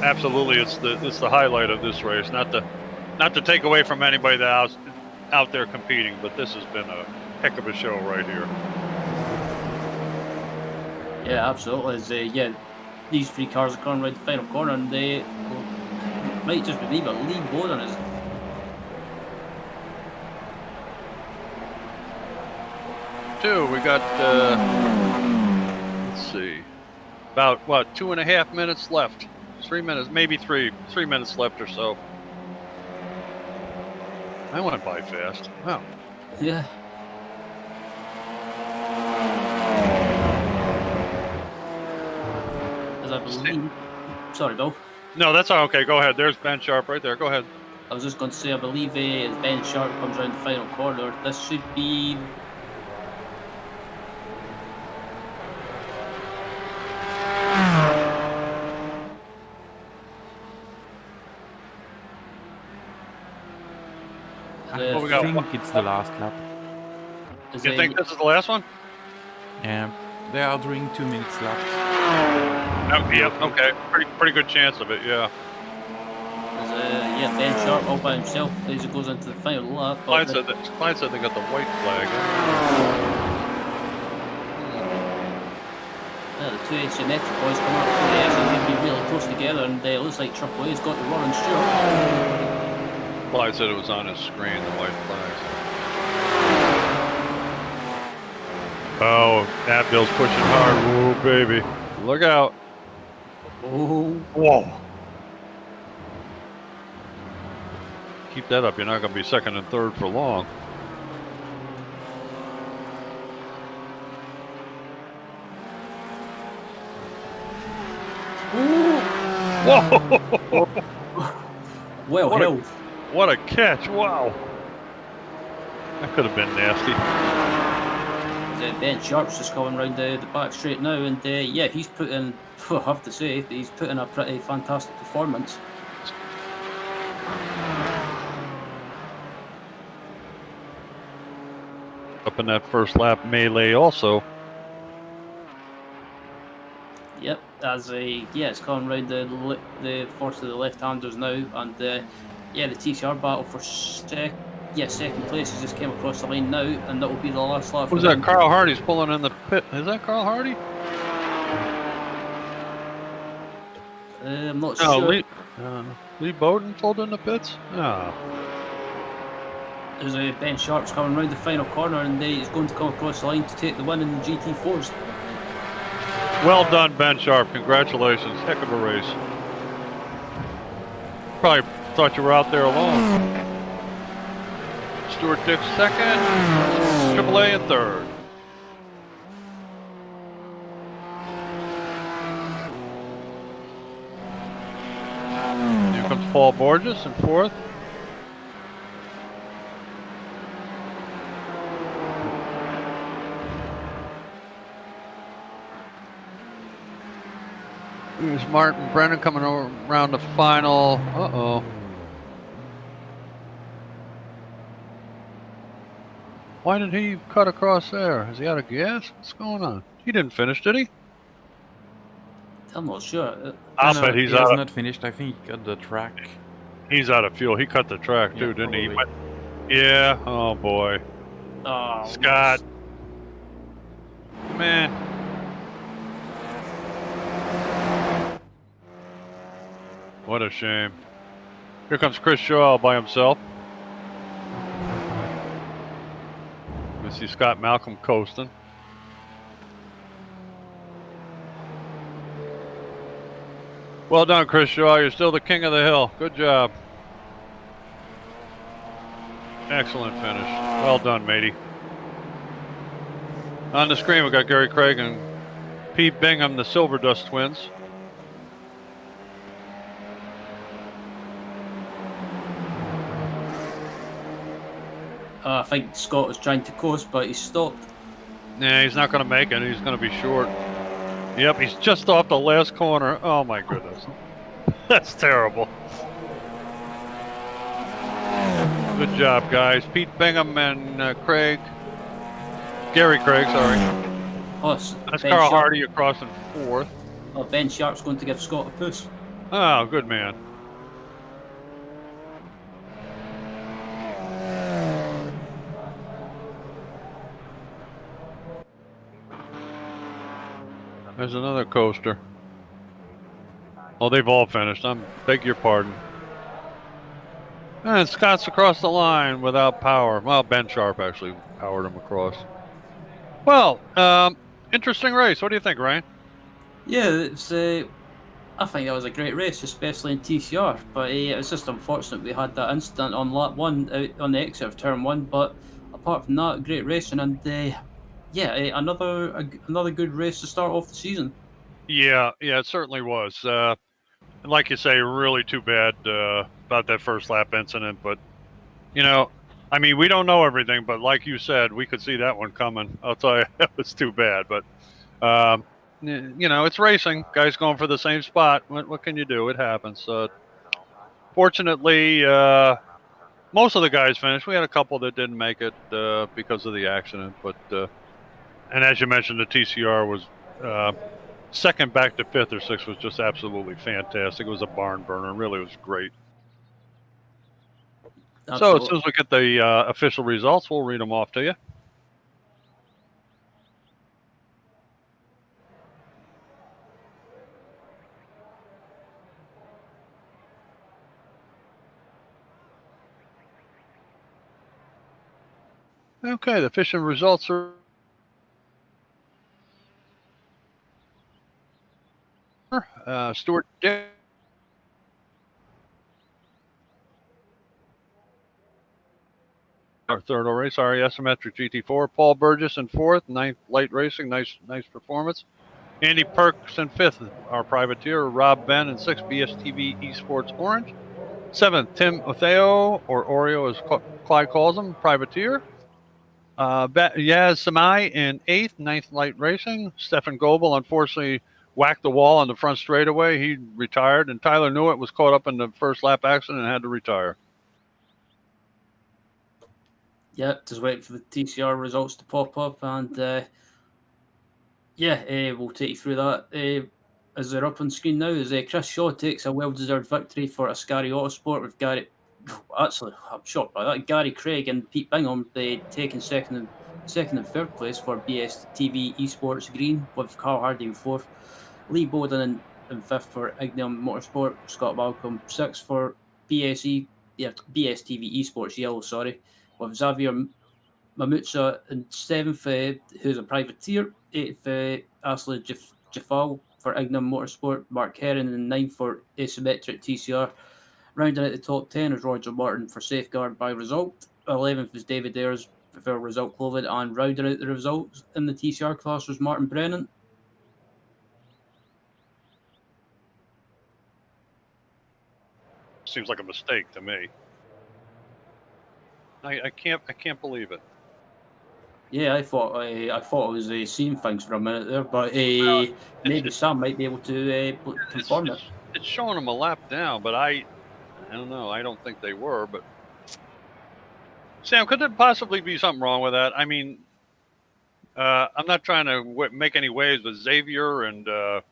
absolutely it's the highlight of this race. Not to take away from anybody that's out there competing, but this has been a heck of a show right here. Yeah, absolutely. These 3 cars are coming right the final corner, and they might just be me, but Lee Bowden is. We got let's see, about 2.5 minutes left. 3 minutes, maybe 3 minutes left or so. I went by fast. Wow. Yeah. believe. Sorry, Bill. No, that's all okay. Go ahead. There's Ben Sharp right there. Go ahead. I was just going to say, I believe as Ben Sharp comes around the final corner, this should be. What we got? I think it's the last lap. You think this is the last one? They are doing 2 minutes left. Oh, yep. Okay. Pretty good chance of it. Yeah. Yeah, Ben Sharp all by himself as he goes into the final lap. Clyde said they got the white flag. Yeah, the two asymmetric boys come up through the air, so they'll be really close together, and it looks like Triple A's got the Warren Stewart. Clyde said it was on his screen, the white flags. Oh, Abdil's pushing hard. Whoa, baby. Look out. Oh. Whoa. Keep that up. You're not going to be second and third for long. Whoa! Well held. What a catch. Wow. That could have been nasty. Ben Sharp's just coming round the back straight now, and yeah, he's put in, I have to say, he's put in a pretty fantastic performance. Up in that first lap melee also. Yep, it's coming round the force of the left-handers now, and yeah, the TCR battle for second place has just came across the line now, and that will be the last lap. Who's that? Carl Hardy's pulling in the pit. Is that Carl Hardy? I'm not No, sure. Lee Bowden pulled in the pits? Oh. There's Ben Sharp's coming round the final corner, and he's going to come across the line to take the win in the GT4s. Well done, Ben Sharp. Congratulations. Heck of a race. Probably thought you were out there alone. Stuart Dix second. Triple A in third. Here comes Paul Borges in fourth. Here's Martin Brennan coming around the final. Uh-oh. Why did he cut across there? Is he out of gas? What's going on? He didn't finish, did he? I'm not sure. I'll bet he's out. Not finished. I think he cut the track. He's out of fuel. He cut the track too, didn't he? Probably. Yeah. Oh boy. Oh, Scott. Man. What a shame. Here comes Chris Shaw by himself. We see Scott Malcolm coasting. Well done, Chris Shaw. You're still the king of the hill. Good job. Excellent finish. Well done, matey. On the screen, we got Gary Craig and Pete Bingham, the Silver Dust twins. I think Scott was trying to coast, but he stopped. Nah, he's not going to make it. He's going to be short. Yep, he's just off the last corner. Oh, my goodness. That's terrible. Good job, guys. Pete Bingham and Gary Craig, sorry. Oh, That's Ben Carl Sharp. Hardy across in fourth. Oh, Ben Sharp's going to give Scott a push. Oh, good man. There's another coaster. Oh, they've all finished. Beg your pardon. And Scott's across the line without power. Well, Ben Sharp actually powered him across. Well, interesting race. What do you think, Ryan? Yeah, it's. I think that was a great race, especially in TCR. But it was just unfortunate we had that incident on lap 1 out on the exit of turn 1. But apart from that, great racing, and yeah, another good race to start off the season. Yeah, it certainly was. And like you say, really too bad about that first lap incident. But, I mean, we don't know everything, but like you said, we could see that one coming. I'll tell you, it was too bad. But, it's racing. Guys going for the same spot. What can you do? It happens. Fortunately, most of the guys finished. We had a couple that didn't make it because of the accident. But, and as you mentioned, the TCR was second back to fifth or sixth was just absolutely fantastic. It was a barn burner. Really was great. Absolutely. So as soon as we get the official results, we'll read them off to you. Okay, the official results are Stuart our third race, our Asymmetric GT4. Paul Burgess in fourth, ninth Light Racing, nice performance. Andy Perks in fifth, our privateer. Rob Ben in sixth, BSTV Esports Orange. Seventh, Tim Otheo, or Oreo as Clyde calls him, privateer. Yaz Samai in eighth, ninth Light Racing. Stefan Goebel unfortunately whacked the wall on the front straightaway. He retired, and Tyler Newitt was caught up in the first lap accident and had to retire. Yeah, just waiting for the TCR results to pop up, and we'll take you through that. As they're up on screen now, as Chris Shaw takes a well-deserved victory for Ascari Autosport with Gary. Actually, I'm shocked by that. Gary Craig and Pete Bingham taking second and third place for BSTV Esports Green, with Carl Hardy in fourth, Lee Bowden in fifth for Ignium Motorsport, Scott Malcolm sixth for BSTV Esports Yellow, with Xavier Mamutsa in seventh, who's a privateer, eighth, Ashley Jafal for Ignium Motorsport, Mark Herron in ninth for Asymmetric TCR. Rounding out the top 10 is Roger Martin for Safeguard by result. 11th is David Ayres for result Clovid, and rounding out the results in the TCR class was Martin Brennan. Seems like a mistake to me. I can't believe it. Yeah, I thought it was seeing things for a minute there, but maybe Sam might be able to confirm it. It's showing them a lap down, but I don't know. I don't think they were. But Sam, could there possibly be something wrong with that? I mean, I'm not trying to make any waves with Xavier and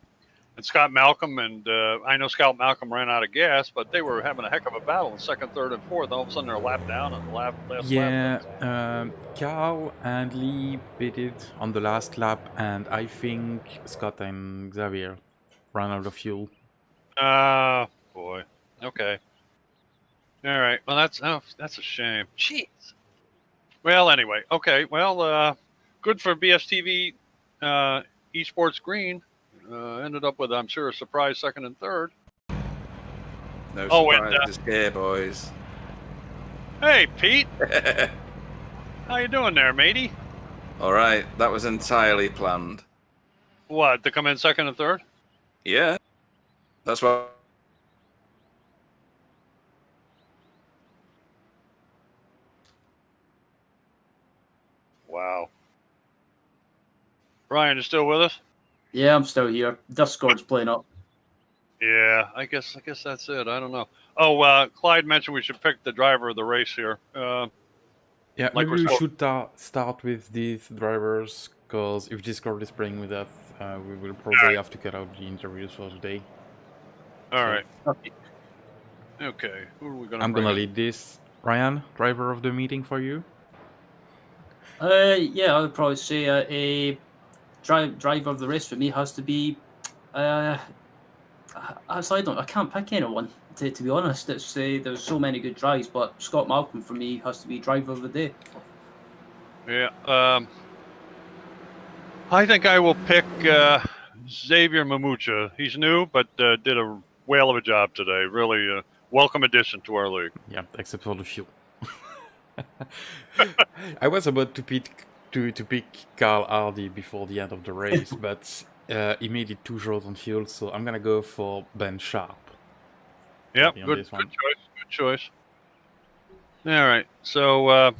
Scott Malcolm, and I know Scott Malcolm ran out of gas, but they were having a heck of a battle in second, third, and fourth. All of a sudden, they're a lap down on the last lap. Carl and Lee pitted on the last lap, and I think Scott and Xavier ran out of fuel. Boy. Okay. All right. Well, that's a shame. Jeez. Well, anyway. Okay. Well, good for BSTV Esports Green. Ended up with, I'm sure, a surprise second and third. No surprises here, boys. Hey, Pete. How you doing there, matey? All right. That was entirely planned. What, to come in second and third? Yeah. That's what... Wow. Brian, you still with us? Yeah, I'm still here. Discord's playing up. Yeah, I guess that's it. I don't know. Oh, Clyde mentioned we should pick the driver of the race here. Yeah, maybe we should start with these drivers, because if Discord is playing with us, we will probably have to cut out the interviews for today. All right. Okay. Who are we gonna? I'm gonna lead this. Ryan, driver of the meeting for you. Yeah, I would probably say a driver of the race for me has to be. I can't pick anyone. To be honest, it's there's so many good drives, but Scott Malcolm for me has to be driver of the day. Yeah. I think I will pick Xavier Mamucha. He's new, but did a whale of a job today. Really a welcome addition to our league. Yeah, except for the fuel. I was about to pick Carl Hardy before the end of the race, but He made it too short on fuel, so I'm gonna go for Ben Sharp. Yep, On good this one. choice. Good choice. All right, so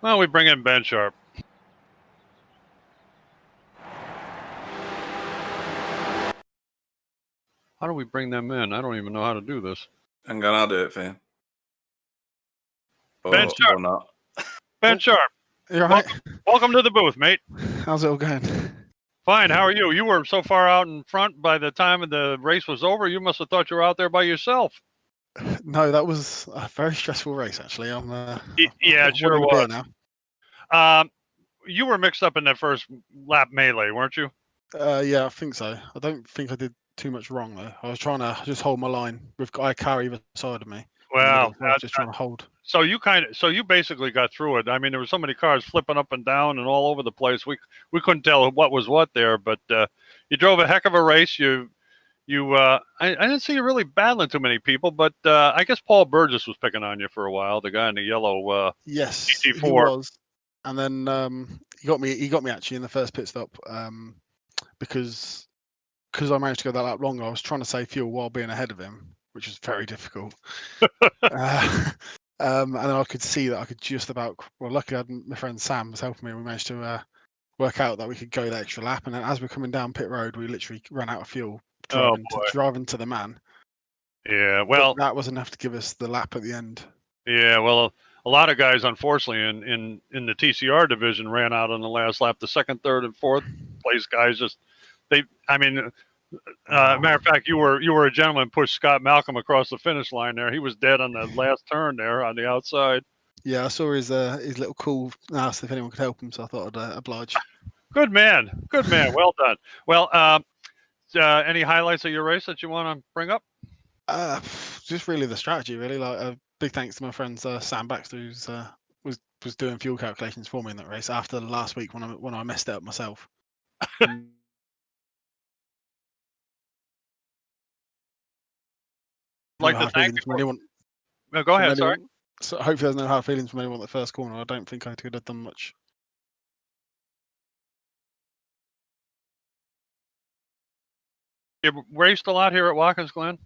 well, we bring in Ben Sharp. How do we bring them in? I don't even know how to do this. I'm gonna do it for you. Ben Sharp. Or not. Ben Sharp. You all right? Welcome to the booth, mate. How's it all going? Fine. How are you? You were so far out in front by the time the race was over. You must have thought you were out there by yourself. No, that was a very stressful race, actually. I'm Yeah, it sure wanting a beer was. now. You were mixed up in that first lap melee, weren't you? Yeah, I think so. I don't think I did too much wrong though. I was trying to just hold my line with I car either side of me. Well, I was just trying to hold. So you basically got through it. I mean, there were so many cars flipping up and down and all over the place. We couldn't tell what was what there, but you drove a heck of a race. I didn't see you really battling too many people, but I guess Paul Burgess was picking on you for a while. The guy in the yellow Yes, GT4. he was. And then he got me actually in the first pit stop because I managed to go that lap longer. I was trying to save fuel while being ahead of him, which was very difficult. And I could see that I could just about. Well, luckily, I had my friend Sam was helping me. We managed to work out that we could go the extra lap. And then as we're coming down pit road, we literally ran out of fuel driving to the man. Yeah, well, but that was enough to give us the lap at the end. Yeah, well, a lot of guys, unfortunately, in the TCR division, ran out on the last lap. The second, third, and fourth place guys matter of fact, you were a gentleman, pushed Scott Malcolm across the finish line there. He was dead on the last turn there on the outside. Yeah, I saw his little call, asked if anyone could help him, so I thought I'd oblige. Good man. Well done. Well, any highlights of your race that you want to bring up? Just really the strategy, really. Like a big thanks to my friend Sam Baxter, who's was doing fuel calculations for me in that race after last week when I messed it up myself. Like to thank anyone. No, go ahead. Sorry. So hopefully there's no hard feelings from anyone at the first corner. I don't think I could have done much. You raced a lot here at Watkins Glen?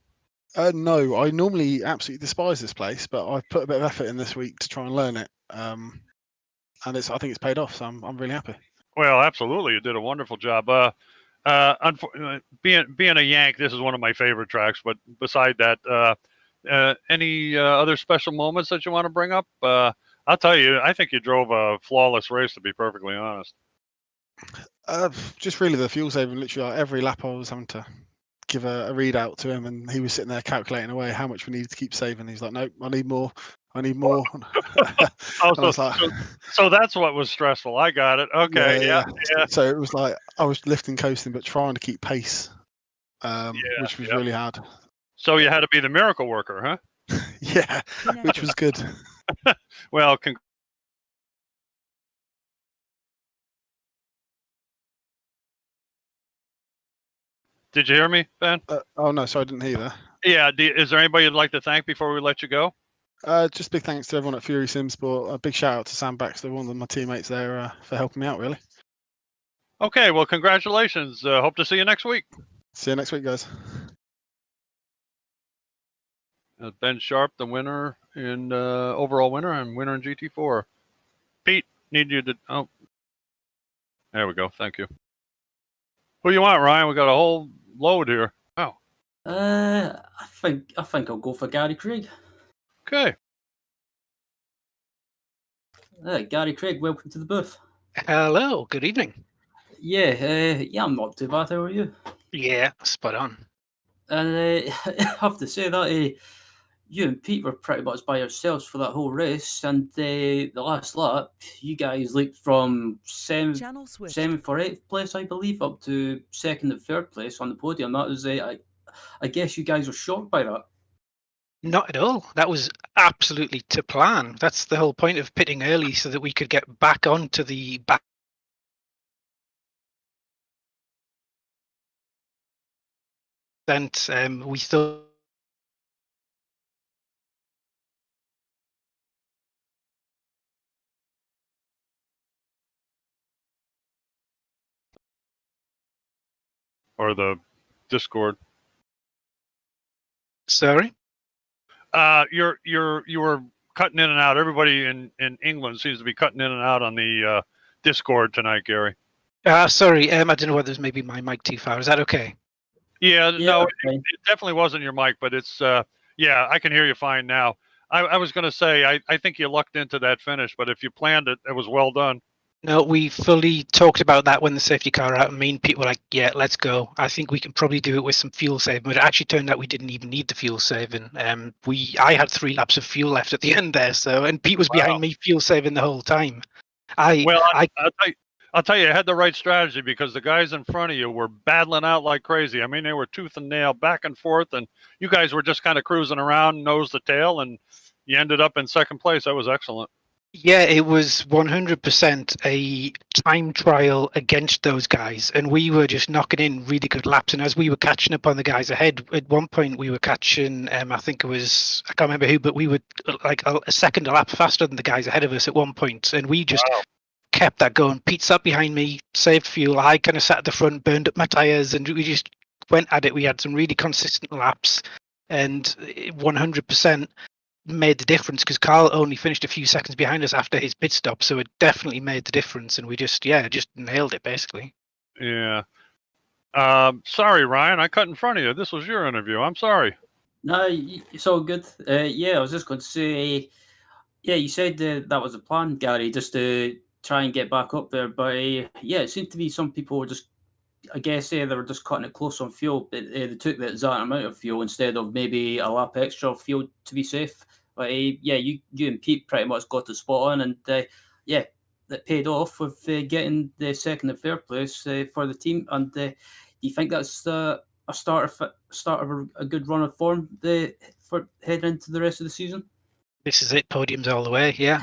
No, I normally absolutely despise this place, but I've put a bit of effort in this week to try and learn it, and I think it's paid off. So I'm really happy. Well, absolutely, you did a wonderful job. Being a Yank, this is one of my favorite tracks. But beside that, any other special moments that you want to bring up? I'll tell you, I think you drove a flawless race, to be perfectly honest. Just really the fuel saving. Literally, every lap I was having to give a readout to him, and he was sitting there calculating away how much we needed to keep saving. He's like, "No, I need more. I need more." So that's what was stressful. I got it. Okay, yeah. So it was like I was lifting, coasting, but trying to keep pace, which was really hard. So you had to be the miracle worker, huh? Yeah, which was good. Well, did you hear me, Ben? Oh no, sorry, I didn't hear that. Yeah. Is there anybody you'd like to thank before we let you go? Just big thanks to everyone at Fury Simsport. A big shout out to Sam Baxter, one of my teammates there, for helping me out. Really. Okay. Well, congratulations. Hope to see you next week. See you next week, guys. Ben Sharp, the winner in overall winner and winner in GT4. Pete, need you to. Oh, there we go. Thank you. Who you want, Ryan? We got a whole load here. Wow. I think I'll go for Gary Craig. Okay. Gary Craig, welcome to the booth. Hello. Good evening. Yeah, I'm not too bad. How are you? Yeah, spot on. And I have to say that you and Pete were pretty much by yourselves for that whole race, and the last lap, you guys leaped from seventh for eighth place, I believe, up to second and third place on the podium. That was I guess you guys were shocked by that. Not at all. That was absolutely to plan. That's the whole point of pitting early, so that we could get back onto the back. And we still. or the Discord. Sorry. You were cutting in and out. Everybody in England seems to be cutting in and out on the Discord tonight, Gary. Sorry. I don't know whether it's maybe my mic too far. Is that okay? Yeah, no, okay. it definitely wasn't your mic, but it's yeah, I can hear you fine now. I was going to say, I think you lucked into that finish, but if you planned it, it was well done. No, we fully talked about that when the safety car out, and me and Pete were like, yeah, let's go. I think we can probably do it with some fuel saving, but it actually turned out we didn't even need the fuel saving. I had 3 laps of fuel left at the end there, so, and Pete was behind me fuel saving the whole time. I'll tell you, I had the right strategy because the guys in front of you were battling out like crazy. I mean, they were tooth and nail back and forth, and you guys were just kind of cruising around nose to tail, and you ended up in second place. That was excellent. Yeah, it was 100% a time trial against those guys, and we were just knocking in really good laps. And as we were catching up on the guys ahead, at one point we were catching, I think it was, I can't remember who, but we were like a second a lap faster than the guys ahead of us at one point, and we just kept that going. Pete sat behind me, saved fuel. I kind of sat at the front, burned up my tires, and we just went at it. We had some really consistent laps, and 100% made the difference because Carl only finished a few seconds behind us after his pit stop, so it definitely made the difference, and we just nailed it basically. Yeah. Sorry, Ryan, I cut in front of you. This was your interview. I'm sorry. No, it's all good. Yeah, I was just going to say, yeah, you said that was a plan, Gary, just to try and get back up there. But yeah, it seemed to be some people were just, I guess, they were just cutting it close on fuel. They took that exact amount of fuel instead of maybe a lap extra of fuel to be safe. But yeah, you and Pete pretty much got the spot on, and yeah, that paid off with getting the second and third place for the team. And do you think that's a start of a good run of form for heading into the rest of the season? This is it, podiums all the way, yeah.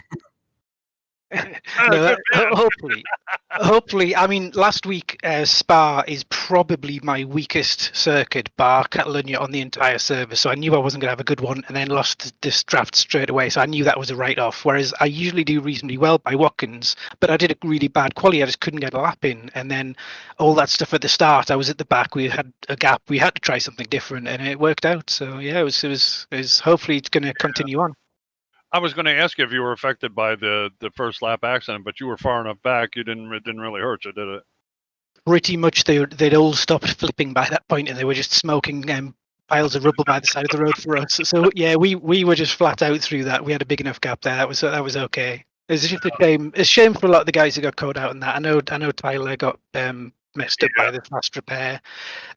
No, hopefully. I mean, last week Spa is probably my weakest circuit, bar Catalonia, on the entire service. So I knew I wasn't going to have a good one, and then lost this draft straight away. So I knew that was a write-off. Whereas I usually do reasonably well by Watkins, but I did a really bad quali. I just couldn't get a lap in, and then all that stuff at the start. I was at the back. We had a gap. We had to try something different, and it worked out. So yeah, it was hopefully it's going to continue on. I was going to ask you if you were affected by the first lap accident, but you were far enough back. It didn't really hurt you, did it? Pretty much, they'd all stopped flipping by that point, and they were just smoking piles of rubble by the side of the road for us. So yeah, we were just flat out through that. We had a big enough gap there. That was okay. It's just a shame. It's a shame for a lot of the guys who got caught out in that. I know Tyler got messed up by the fast repair,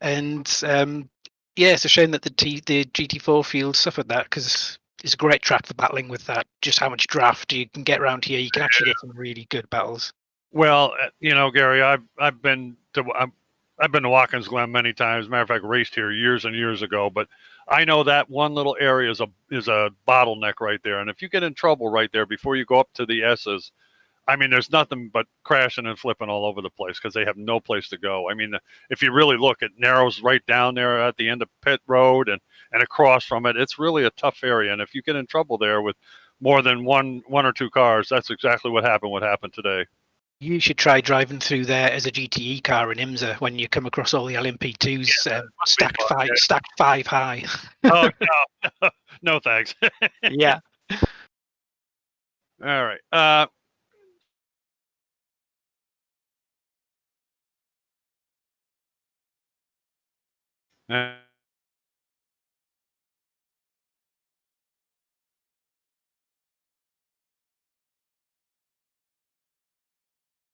and yeah, it's a shame that the GT4 field suffered that because it's a great track for battling with that. Just how much draft you can get around here, you can actually get some really good battles. Well, Gary, I've been to Watkins Glen many times. Matter of fact, raced here years and years ago. But I know that one little area is a bottleneck right there. And if you get in trouble right there before you go up to the S's, I mean, there's nothing but crashing and flipping all over the place because they have no place to go. I mean, if you really look, it narrows right down there at the end of pit road and across from it. It's really a tough area. And if you get in trouble there with more than one or two cars, that's exactly what happened today. You should try driving through there as a GTE car in IMSA when you come across all the LMP2s stacked five high. Oh, no thanks. Yeah. All right.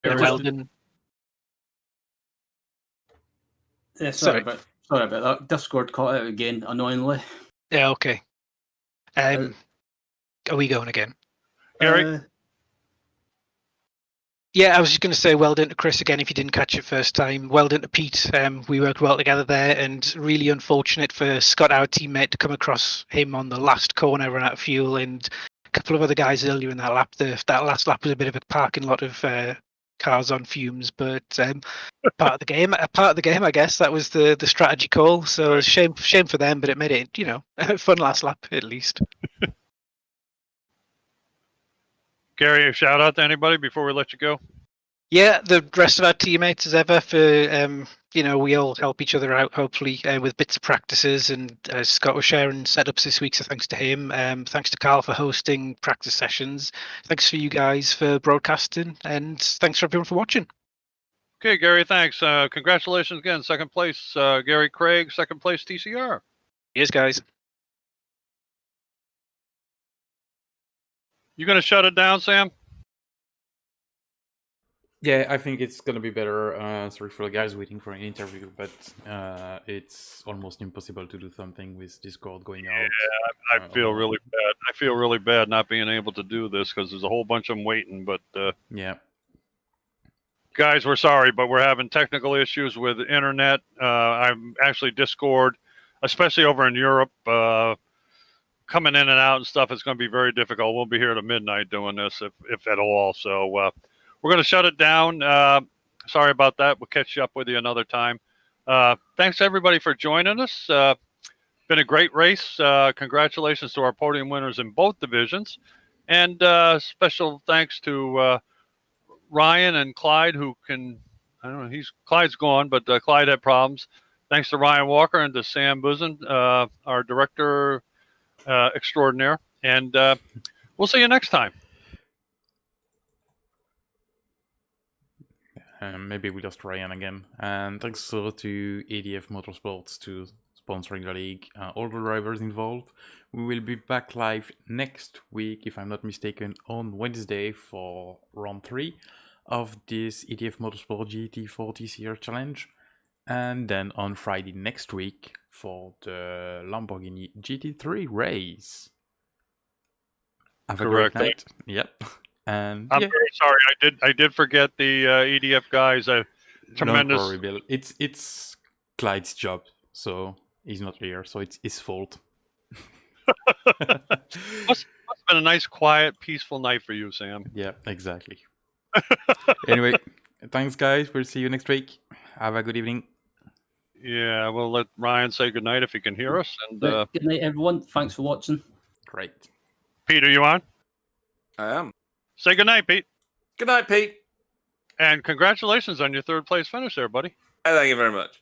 Weldon. Yeah, sorry about that. Discord caught out again, annoyingly. Yeah, okay. Are we going again? Gary? Yeah, I was just going to say well done to Chris again if you didn't catch it first time. Well done to Pete. We worked well together there, and really unfortunate for Scott, our teammate, to come across him on the last corner, run out of fuel, and a couple of other guys earlier in that lap. That last lap was a bit of a parking lot of cars on fumes, but part of the game, I guess. That was the strategy call. So shame for them, but it made it, a fun last lap at least. Gary, a shout out to anybody before we let you go? Yeah, the rest of our teammates as ever for you know, we all help each other out, hopefully, with bits of practices. And Scott was sharing setups this week, so thanks to him. Thanks to Carl for hosting practice sessions. Thanks for you guys for broadcasting, and thanks for everyone for watching. Okay, Gary, thanks. Congratulations again. Second place, Gary Craig. Second place, TCR. Cheers, guys. You going to shut it down, Sam? Yeah, I think it's gonna be better. Sorry for the guys waiting for an interview, but it's almost impossible to do something with Discord going out. Yeah, I feel really bad. I feel really bad not being able to do this because there's a whole bunch of them waiting. But yeah, guys, we're sorry, but we're having technical issues with the internet. I'm actually Discord, especially over in Europe, coming in and out and stuff. It's going to be very difficult. We'll be here to midnight doing this, if at all. So we're going to shut it down. Sorry about that. We'll catch up with you another time. Thanks everybody for joining us. Been a great race. Congratulations to our podium winners in both divisions, and special thanks to Ryan and Clyde, who can, I don't know, Clyde's gone, but Clyde had problems. Thanks to Ryan Walker and to Sam Buzen, our director extraordinaire. And we'll see you next time. Maybe we lost Ryan again. And thanks also to EDF Motorsports to sponsoring the league, all the drivers involved. We will be back live next week, if I'm not mistaken, on Wednesday for round 3 of this EDF Motorsports GT4 TCR challenge. And then on Friday next week for the Lamborghini GT3 race. Have a great night. Yep. And I'm very sorry. I did forget the EDF guys. Tremendous. Don't worry, Bill. It's Clyde's job, so he's not here, so it's his fault. Must have been a nice, quiet, peaceful night for you, Sam. Yeah, exactly. Anyway, thanks, guys. We'll see you next week. Have a good evening. Yeah, we'll let Ryan say goodnight if he can hear us. And good night, everyone. Thanks for watching. Great. Pete, are you on? I am. Say goodnight, Pete. Good night, Pete. And congratulations on your third place finish there, buddy. Thank you very much.